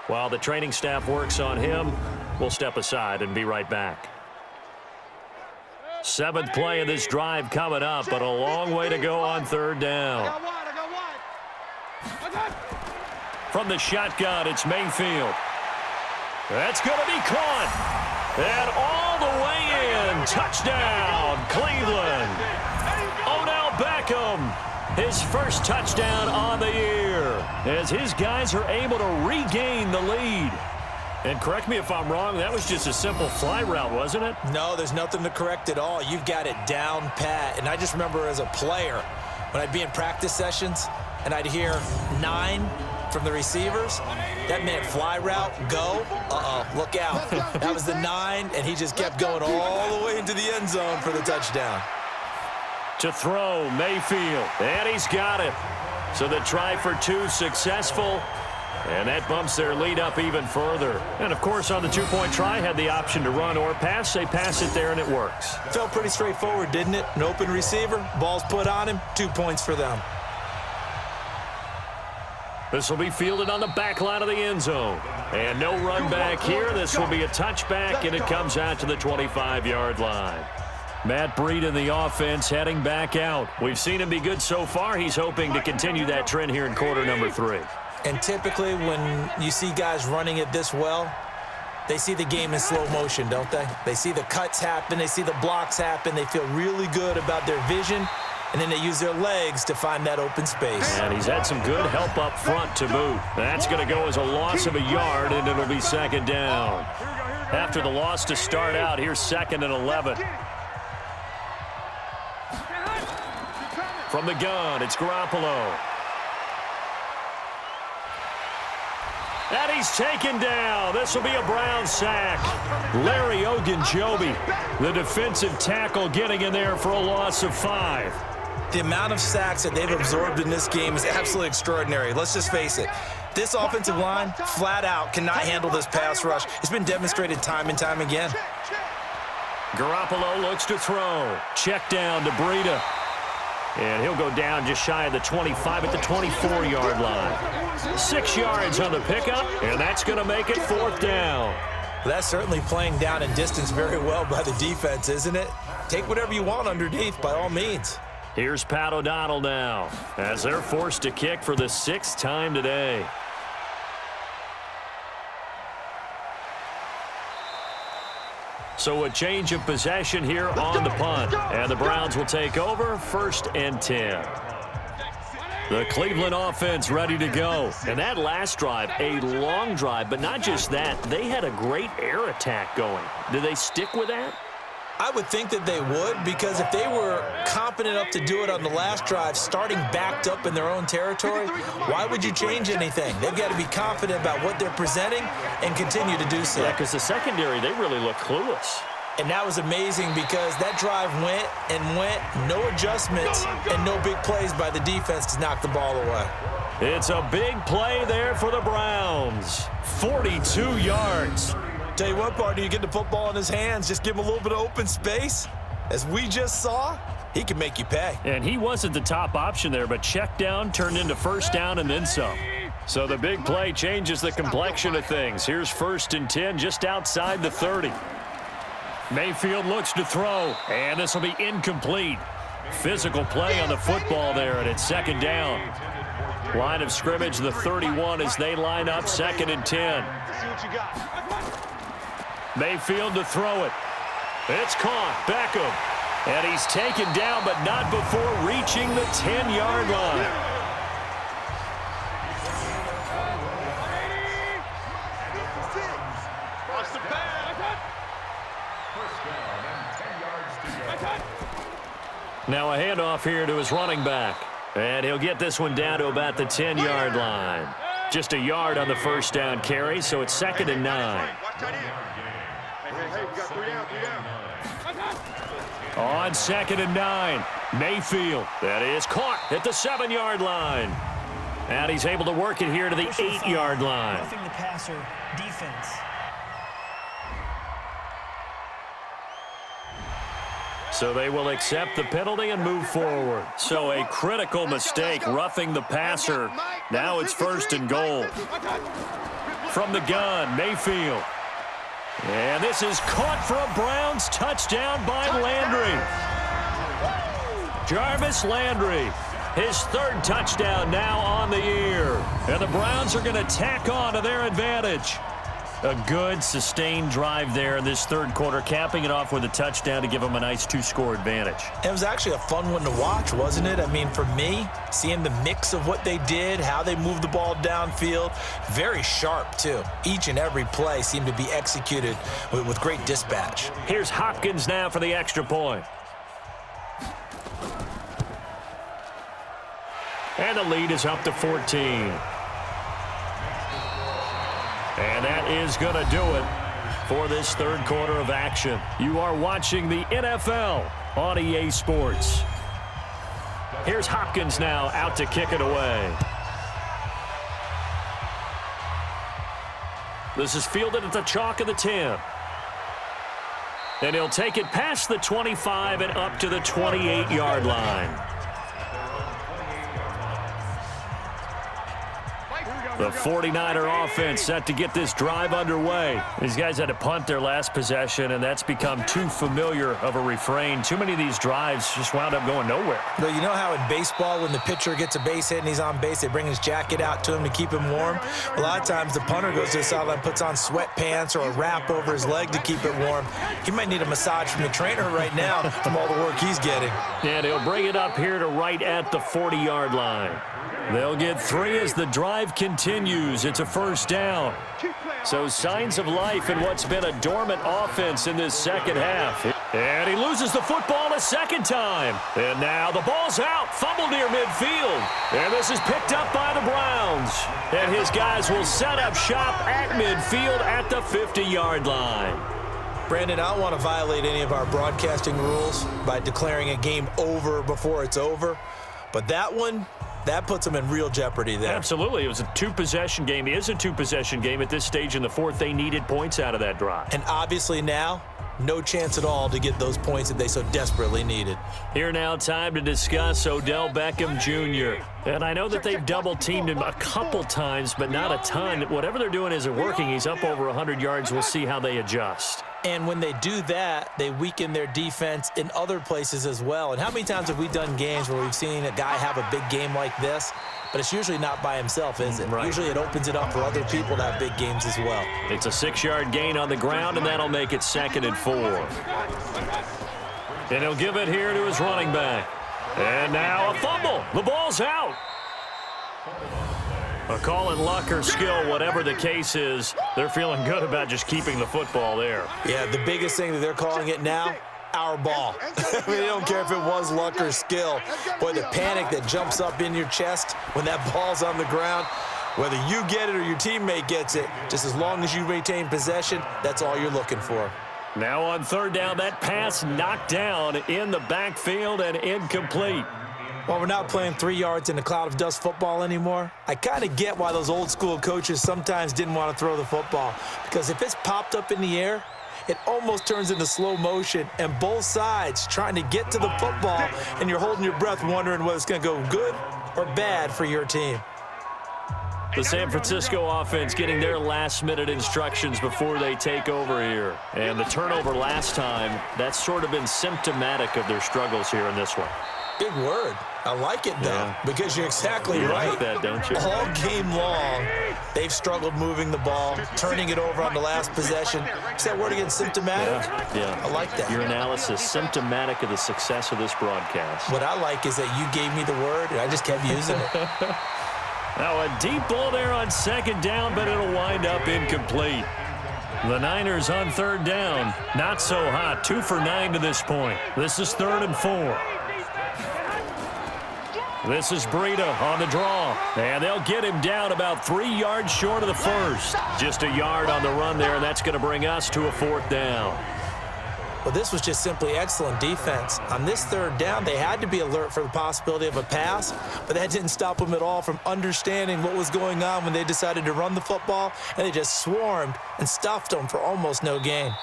While the training staff works on him, we'll step aside and be right back. 7th play of this drive coming up, but a long way to go on 3rd down. From the shotgun, it's Mayfield. That's going to be caught. And all the way in. Touchdown, Cleveland. Odell Beckham, his first touchdown on the year, as his guys are able to regain the lead. And correct me if I'm wrong, that was just a simple fly route, wasn't it? No, there's nothing to correct at all. You've got it down pat. And I just remember as a player, when I'd be in practice sessions and I'd hear 9 from the receivers, that meant fly route, go, look out. That was the 9, and he just kept going all the way into the end zone for the touchdown. To throw, Mayfield, and he's got it. So the try for 2 successful, and that bumps their lead up even further. And, of course, on the 2-point try, had the option to run or pass. They pass it there, and it works. Felt pretty straightforward, didn't it? An open receiver, ball's put on him, 2 points for them. This will be fielded on the back line of the end zone. And no run back here. This will be a touchback, and it comes out to the 25-yard line. Matt Breed in the offense heading back out. We've seen him be good so far. He's hoping to continue that trend here in quarter number 3. And typically when you see guys running it this well, they see the game in slow motion, don't they? They see the cuts happen. They see the blocks happen. They feel really good about their vision. And then they use their legs to find that open space. And he's had some good help up front to boot. That's going to go as a loss of a yard, and it'll be 2nd down. After the loss to start out, here's 2nd and 11. From the gun, it's Garoppolo. And he's taken down. This will be a Brown sack. Larry Ogunjobi, the defensive tackle, getting in there for a loss of 5. The amount of sacks that they've absorbed in this game is absolutely extraordinary. Let's just face it. This offensive line, flat out, cannot handle this pass rush. It's been demonstrated time and time again. Garoppolo looks to throw. Check down to Breida. And he'll go down just shy of the 25 at the 24-yard line. 6 yards on the pickup, and that's going to make it 4th down. Well, that's certainly playing down in distance very well by the defense, isn't it? Take whatever you want underneath, by all means. Here's Pat O'Donnell now, as they're forced to kick for the 6th time today. So a change of possession here on the punt. And the Browns will take over 1st and 10. The Cleveland offense ready to go. And that last drive, a long drive, but not just that. They had a great air attack going. Do they stick with that? I would think that they would, because if they were confident enough to do it on the last drive, starting backed up in their own territory, why would you change anything? They've got to be confident about what they're presenting and continue to do so. Yeah, because the secondary, they really look clueless. And that was amazing because that drive went and went, no adjustments and no big plays by the defense to knock the ball away. It's a big play there for the Browns. 42 yards. Tell you what, partner, you get the football in his hands, just give him a little bit of open space. As we just saw, he can make you pay. And he wasn't the top option there, but check down turned into 1st down and then some. So the big play changes the complexion of things. Here's 1st and 10 just outside the 30. Mayfield looks to throw, and this will be incomplete. Physical play on the football there, and it's 2nd down. Line of scrimmage, the 31 as they line up 2nd and 10. See what you got. Mayfield to throw it. It's caught. Beckham. And he's taken down, but not before reaching the 10-yard line. Watch the pass. First down and 10 yards to go. Now a handoff here to his running back. And he'll get this one down to about the 10-yard line. Just a yard on the first down carry, so it's 2nd and 9. Watch that in. Hey, we got 3 down, 3 down. On 2nd and 9, Mayfield. That is caught at the 7-yard line. And he's able to work it here to the 8-yard line. Roughing the passer defense. So they will accept the penalty and move forward. So a critical mistake, roughing the passer. Now it's 1st and goal. From the gun, Mayfield. And this is caught for a Browns touchdown by Landry. Jarvis Landry, his 3rd touchdown now on the year. And the Browns are going to tack on to their advantage. A good, sustained drive there in this 3rd quarter, capping it off with a touchdown to give them a nice 2-score advantage. It was actually a fun one to watch, wasn't it? I mean, for me, seeing the mix of what they did, how they moved the ball downfield, very sharp, too. Each and every play seemed to be executed with great dispatch. Here's Hopkins now for the extra point. And the lead is up to 14. And that is going to do it for this 3rd quarter of action. You are watching the NFL on EA Sports. Here's Hopkins now out to kick it away. This is fielded at the chalk of the 10. And he'll take it past the 25 and up to the 28-yard line. The 49er offense set to get this drive underway. These guys had to punt their last possession, and that's become too familiar of a refrain. Too many of these drives just wound up going nowhere. Well, you know how in baseball, when the pitcher gets a base hit and he's on base, they bring his jacket out to him to keep him warm? A lot of times the punter goes to the sideline, puts on sweatpants or a wrap over his leg to keep it warm. He might need a massage from the trainer right now from all the work he's getting. And he'll bring it up here to right at the 40-yard line. They'll get 3 as the drive continues. It's a 1st down. So signs of life in what's been a dormant offense in this 2nd half. And he loses the football a 2nd time. And now the ball's out. Fumble near midfield. And this is picked up by the Browns. And his guys will set up shop at midfield at the 50-yard line. Brandon, I don't want to violate any of our broadcasting rules by declaring a game over before it's over. But that one, that puts them in real jeopardy there. Absolutely. It was a 2-possession game. It is a 2-possession game at this stage in the 4th. They needed points out of that drive. And obviously now, no chance at all to get those points that they so desperately needed. Here now, time to discuss Odell Beckham Jr. And I know that they've double-teamed him a couple times, but not a ton. Whatever they're doing isn't working. He's up over 100 yards. We'll see how they adjust. And when they do that, they weaken their defense in other places as well. And how many times have we done games where we've seen a guy have a big game like this? But it's usually not by himself, is it? Right. Usually it opens it up for other people to have big games as well. It's a 6-yard gain on the ground, and that'll make it 2nd and 4. And he'll give it here to his running back. And now a fumble. The ball's out. A call in luck or skill, whatever the case is, they're feeling good about just keeping the football there. Yeah, the biggest thing that they're calling it now, our ball. They don't care if it was luck or skill. Boy, the panic that jumps up in your chest when that ball's on the ground, whether you get it or your teammate gets it, just as long as you retain possession, that's all you're looking for. Now on 3rd down, that pass knocked down in the backfield and incomplete. While we're not playing 3 yards in a cloud of dust football anymore, I kind of get why those old school coaches sometimes didn't want to throw the football. Because if it's popped up in the air, it almost turns into slow motion, and both sides trying to get to the football, and you're holding your breath wondering whether it's going to go good or bad for your team. The San Francisco offense getting their last-minute instructions before they take over here. And the turnover last time, that's sort of been symptomatic of their struggles here in this one. Big word. I like it, though, because you're exactly right. Like that, don't you? All game long, they've struggled moving the ball, turning it over on the last possession. Is that word again, symptomatic? Yeah. I like that. Your analysis, symptomatic of the success of this broadcast. What I like is that you gave me the word, and I just kept using it. Now a deep ball there on second down, but it'll wind up incomplete. The Niners on third down. Not so hot. 2 for 9 to this point. This is 3rd and 4. This is Breida on the draw. And they'll get him down about 3 yards short of the first. Just a yard on the run there, and that's going to bring us to a 4th down. Well, this was just simply excellent defense. On this third down, they had to be alert for the possibility of a pass, but that didn't stop them at all from understanding what was going on when they decided to run the football, and they just swarmed and stuffed them for almost no gain.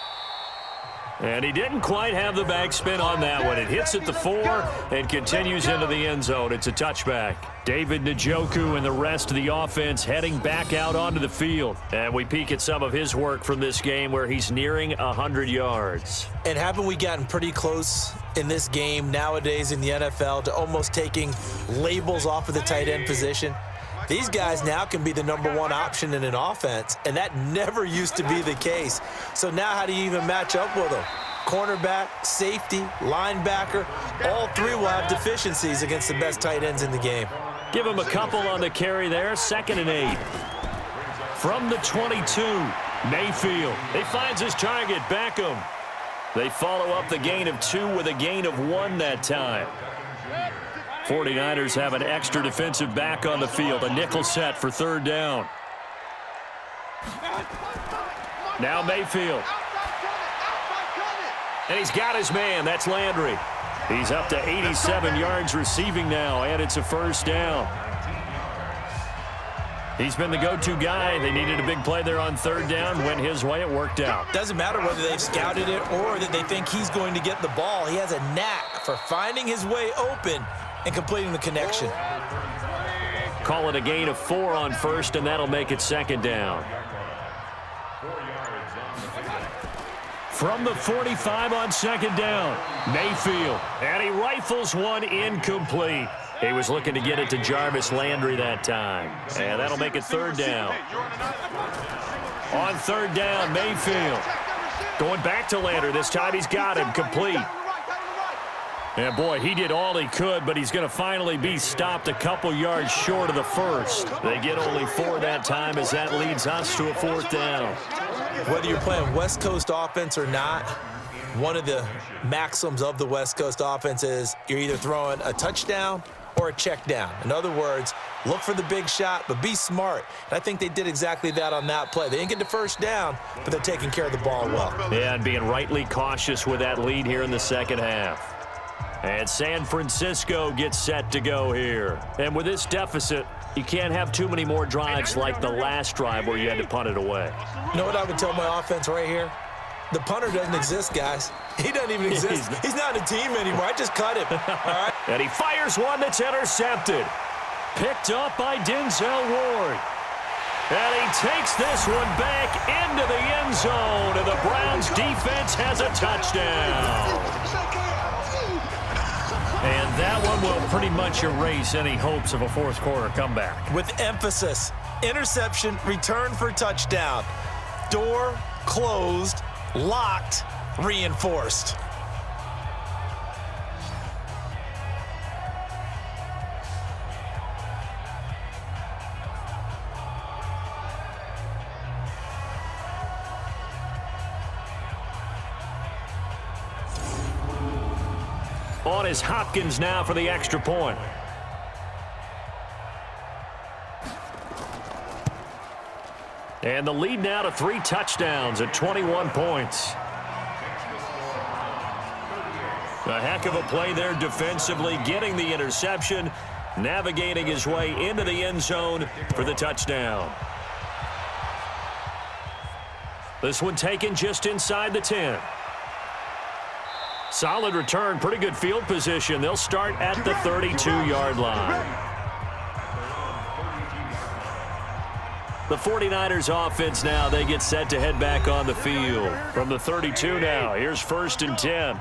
And he didn't quite have the backspin on that one. It hits at the 4 and continues into the end zone. It's a touchback. David Njoku and the rest of the offense heading back out onto the field. And we peek at some of his work from this game where he's nearing 100 yards. And haven't we gotten pretty close in this game nowadays in the NFL to almost taking labels off of the tight end position? These guys now can be the #1 option in an offense, and that never used to be the case. So now how do you even match up with them? Cornerback, safety, linebacker, all three will have deficiencies against the best tight ends in the game. Give him a couple on the carry there. 2nd and 8. From the 22, Mayfield. He finds his target, Beckham. They follow up the gain of 2 with a gain of 1 that time. 49ers have an extra defensive back on the field. A nickel set for 3rd down. Now Mayfield. And he's got his man. That's Landry. He's up to 87 yards receiving now, and it's a 1st down. He's been the go-to guy. They needed a big play there on 3rd down. Went his way. It worked out. Doesn't matter whether they've scouted it or that they think he's going to get the ball. He has a knack for finding his way open and completing the connection. Call it a gain of 4 on 1st, and that'll make it 2nd down. From the 45 on 2nd down, Mayfield. And he rifles one incomplete. He was looking to get it to Jarvis Landry that time. And that'll make it 3rd down. On 3rd down, Mayfield. Going back to Landry. This time he's got him complete. And boy, he did all he could, but he's going to finally be stopped a couple yards short of the first. They get only 4 that time as that leads us to a 4th down. Whether you're playing West Coast offense or not, one of the maxims of the West Coast offense is you're either throwing a touchdown or a check down. In other words, look for the big shot, but be smart. And I think they did exactly that on that play. They didn't get the 1st down, but they're taking care of the ball well. Yeah, and being rightly cautious with that lead here in the 2nd half. And San Francisco gets set to go here. And with this deficit, you can't have too many more drives like the last drive where you had to punt it away. You know what I would tell my offense right here? The punter doesn't exist, guys. He doesn't even exist. He's not a team anymore. I just cut him. All right? And he fires one that's intercepted. Picked up by Denzel Ward. And he takes this one back into the end zone. And the Browns defense has a touchdown. And that one will pretty much erase any hopes of a 4th quarter comeback. With emphasis, interception, return for touchdown. Door closed, locked, reinforced. On is Hopkins now for the extra point. And the lead now to 3 touchdowns at 21 points. A heck of a play there defensively, getting the interception, navigating his way into the end zone for the touchdown. This one taken just inside the 10. Solid return, pretty good field position. They'll start at the 32-yard line. The 49ers offense now, they get set to head back on the field. From the 32 now, here's 1st and 10.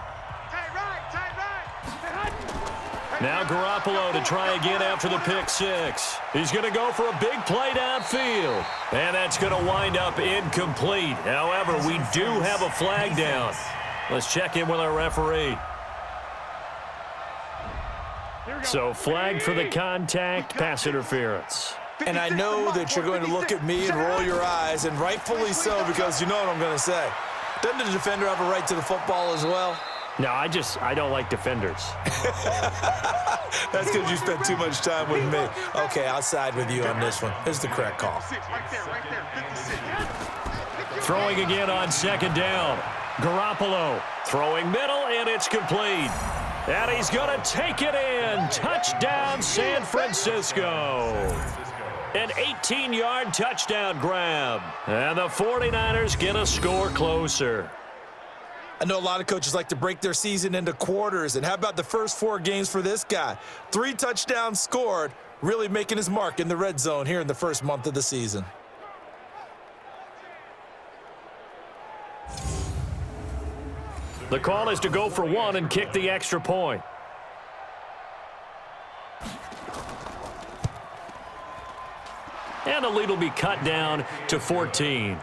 Now Garoppolo to try again after the pick six. He's going to go for a big play downfield. And that's going to wind up incomplete. However, we do have a flag down. Let's check in with our referee. So flag for the contact, pass interference. And I know that you're going to look at me and roll your eyes, and rightfully so, because you know what I'm going to say. Doesn't the defender have a right to the football as well? No, I don't like defenders. That's because you spent too much time with me. Okay, I'll side with you on this one. This is the correct call. Throwing again on second down. Garoppolo throwing middle, and it's complete. And he's going to take it in. Touchdown, San Francisco. An 18-yard touchdown grab. And the 49ers get a score closer. I know a lot of coaches like to break their season into quarters, and how about the first 4 games for this guy? 3 touchdowns scored, really making his mark in the red zone here in the first month of the season. The call is to go for 1 and kick the extra point. And the lead will be cut down to 14.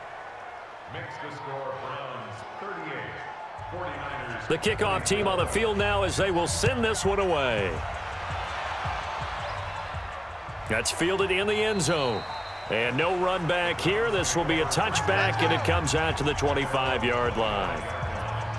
The kickoff team on the field now as they will send this one away. That's fielded in the end zone. And no run back here. This will be a touchback, and it comes out to the 25-yard line.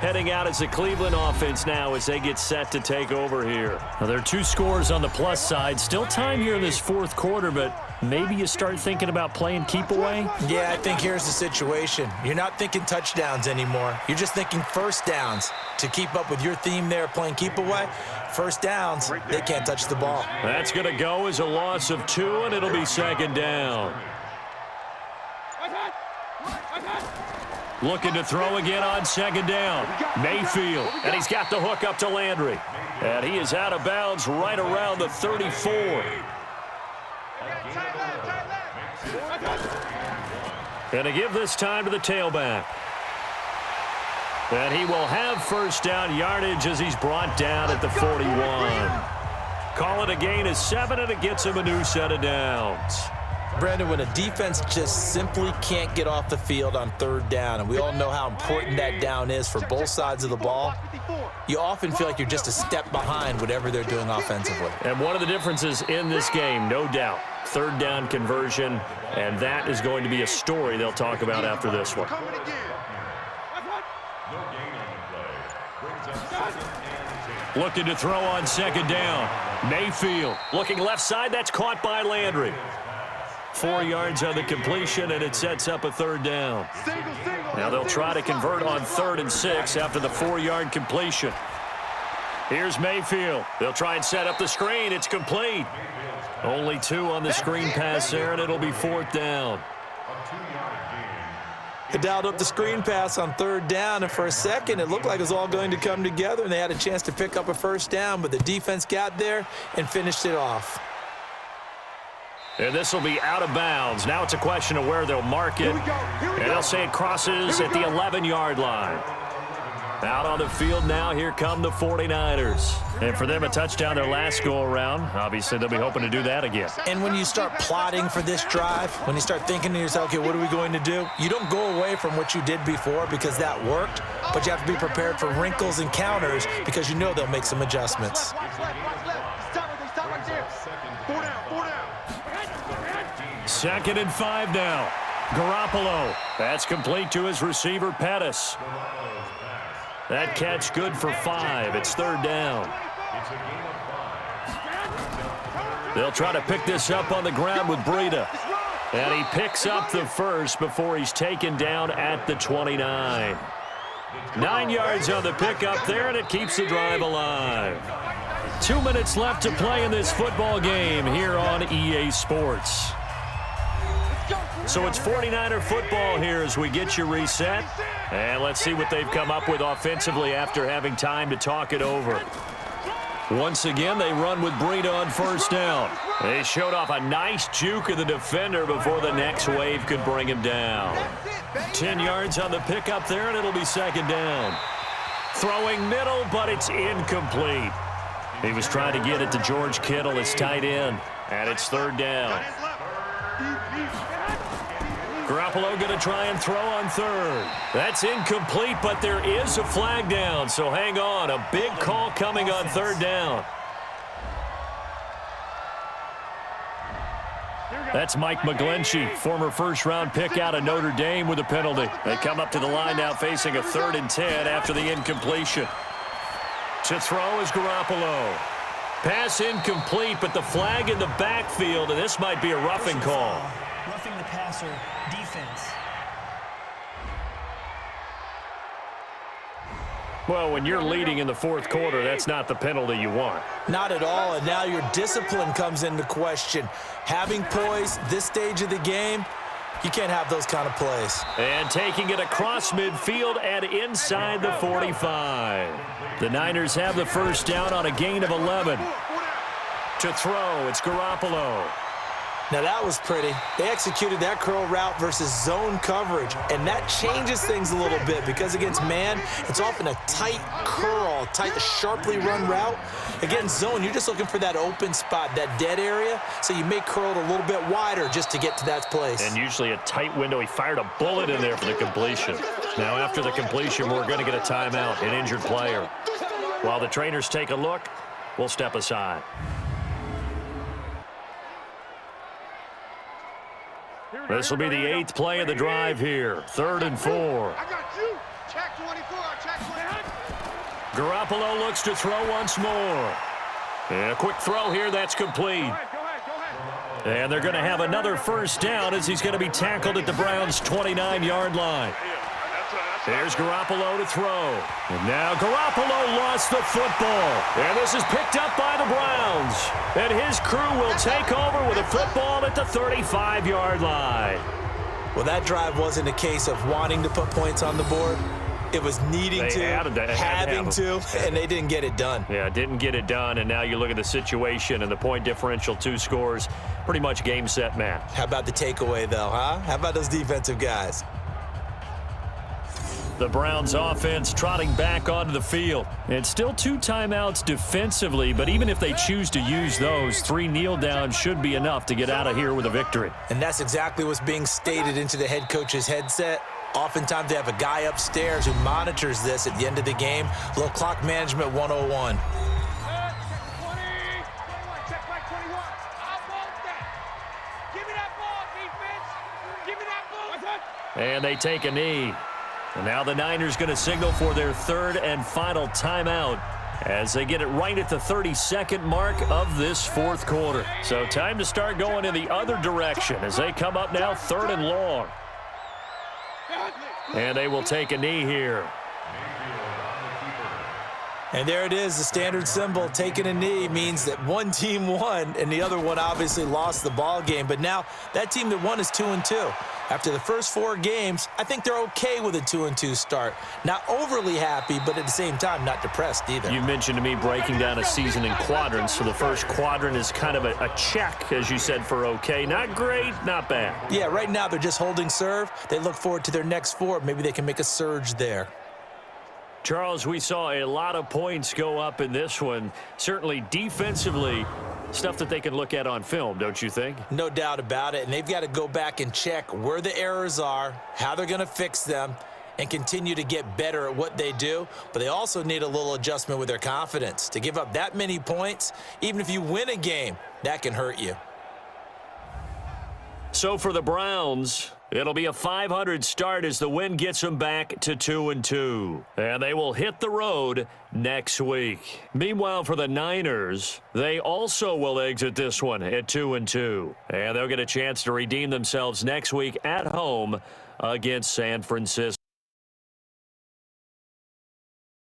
Heading out is the Cleveland offense now as they get set to take over here. Now, there are 2 scores on the plus side. Still time here in this fourth quarter, but maybe you start thinking about playing keep away? Yeah, I think here's the situation. You're not thinking touchdowns anymore. You're just thinking first downs. To keep up with your theme there, playing keep away, first downs, they can't touch the ball. That's going to go as a loss of 2, and it'll be second down. Looking to throw again on second down. Mayfield, and he's got the hook up to Landry. And he is out of bounds right around the 34. And to give this time to the tailback. And he will have first down yardage as he's brought down at the 41. Call it a gain of 7, and it gets him a new set of downs. Brandon, when a defense just simply can't get off the field on third down, and we all know how important that down is for both sides of the ball, you often feel like you're just a step behind whatever they're doing offensively. And one of the differences in this game, no doubt, third down conversion, and that is going to be a story they'll talk about after this one. Looking to throw on second down. Mayfield looking left side. That's caught by Landry. 4 yards on the completion, and it sets up a third down. Now they'll try to convert on 3rd and 6 after the 4-yard completion. Here's Mayfield. They'll try and set up the screen. It's complete. Only 2 on the screen pass there, and it'll be 4th down. They dialed up the screen pass on third down, and for a second it looked like it was all going to come together, and they had a chance to pick up a first down, but the defense got there and finished it off. And this will be out of bounds. Now it's a question of where they'll mark it. And they'll say it crosses at the 11-yard line. Out on the field now, here come the 49ers. And for them, a touchdown their last go-around. Obviously, they'll be hoping to do that again. And when you start plotting for this drive, when you start thinking to yourself, okay, what are we going to do? You don't go away from what you did before because that worked, but you have to be prepared for wrinkles and counters because you know they'll make some adjustments. Second and 5 now. Garoppolo. That's complete to his receiver, Pettis. That catch good for 5. It's 3rd down. They'll try to pick this up on the ground with Breida. And he picks up the first before he's taken down at the 29. 9 yards on the pickup there, and it keeps the drive alive. 2 minutes left to play in this football game here on EA Sports. So it's 49er football here as we get you reset. And let's see what they've come up with offensively after having time to talk it over. Once again, they run with Breida on first down. They showed off a nice juke of the defender before the next wave could bring him down. 10 yards on the pickup there, and it'll be 2nd down. Throwing middle, but it's incomplete. He was trying to get it to George Kittle, his tight end, and it's third down. Garoppolo going to try and throw on third. That's incomplete, but there is a flag down, so hang on. A big call coming on third down. That's Mike McGlinchey, former first-round pick out of Notre Dame with a penalty. They come up to the line now facing a 3rd and 10 after the incompletion. To throw is Garoppolo. Pass incomplete, but the flag in the backfield, and this might be a roughing call. Roughing the passer, defense. Well, when you're leading in the 4th quarter, that's not the penalty you want. Not at all, and now your discipline comes into question. Having poise this stage of the game, you can't have those kind of plays. And taking it across midfield and inside the 45. The Niners have the first down on a gain of 11. To throw, it's Garoppolo. Now that was pretty. They executed that curl route versus zone coverage, and that changes things a little bit because against man, it's often a tight curl, tight, sharply run route. Against zone, you're just looking for that open spot, that dead area, so you may curl it a little bit wider just to get to that place. And usually a tight window. He fired a bullet in there for the completion. Now after the completion, we're going to get a timeout, an injured player. While the trainers take a look, we'll step aside. This will be the 8th play of the drive here. 3rd and 4. I got you. Check 24. Check 20. Garoppolo looks to throw once more. And a quick throw here. That's complete. Go ahead. And they're going to have another first down as he's going to be tackled at the Browns' 29-yard line. There's Garoppolo to throw. And now Garoppolo lost the football. And this is picked up by the Browns. And his crew will take over with a football at the 35-yard line. Well, that drive wasn't a case of wanting to put points on the board. It was needing to, having to, and they didn't get it done. Yeah, didn't get it done, and now you look at the situation and the point differential, 2 scores, pretty much game, set, match. How about the takeaway, though, huh? How about those defensive guys? The Browns offense trotting back onto the field. It's still 2 timeouts defensively, but even if they choose to use those, 3 kneel downs should be enough to get out of here with a victory. And that's exactly what's being stated into the head coach's headset. Oftentimes they have a guy upstairs who monitors this at the end of the game. A little clock management 101. Check by 21. I want that. Give me that ball, defense. Give me that ball. And they take a knee. And now the Niners going to signal for their 3rd and final timeout as they get it right at the 32nd mark of this 4th quarter. So time to start going in the other direction as they come up now 3rd and long. And they will take a knee here. And there it is, the standard symbol. Taking a knee means that one team won and the other one obviously lost the ball game. But now that team that won is 2-2. After the first 4 games, I think they're okay with a 2-2 start. Not overly happy, but at the same time, not depressed either. You mentioned to me breaking down a season in quadrants. So the first quadrant is kind of a check, as you said, for okay. Not great, not bad. Yeah, right now they're just holding serve. They look forward to their next 4. Maybe they can make a surge there. Charles, we saw a lot of points go up in this one. Certainly defensively, stuff that they can look at on film, don't you think? No doubt about it, and they've got to go back and check where the errors are, how they're going to fix them, and continue to get better at what they do. But they also need a little adjustment with their confidence. To give up that many points, even if you win a game, that can hurt you. So for the Browns, it'll be a .500 start as the win gets them back to 2-2. And they will hit the road next week. Meanwhile, for the Niners, they also will exit this one at 2-2. And they'll get a chance to redeem themselves next week at home against San Francisco.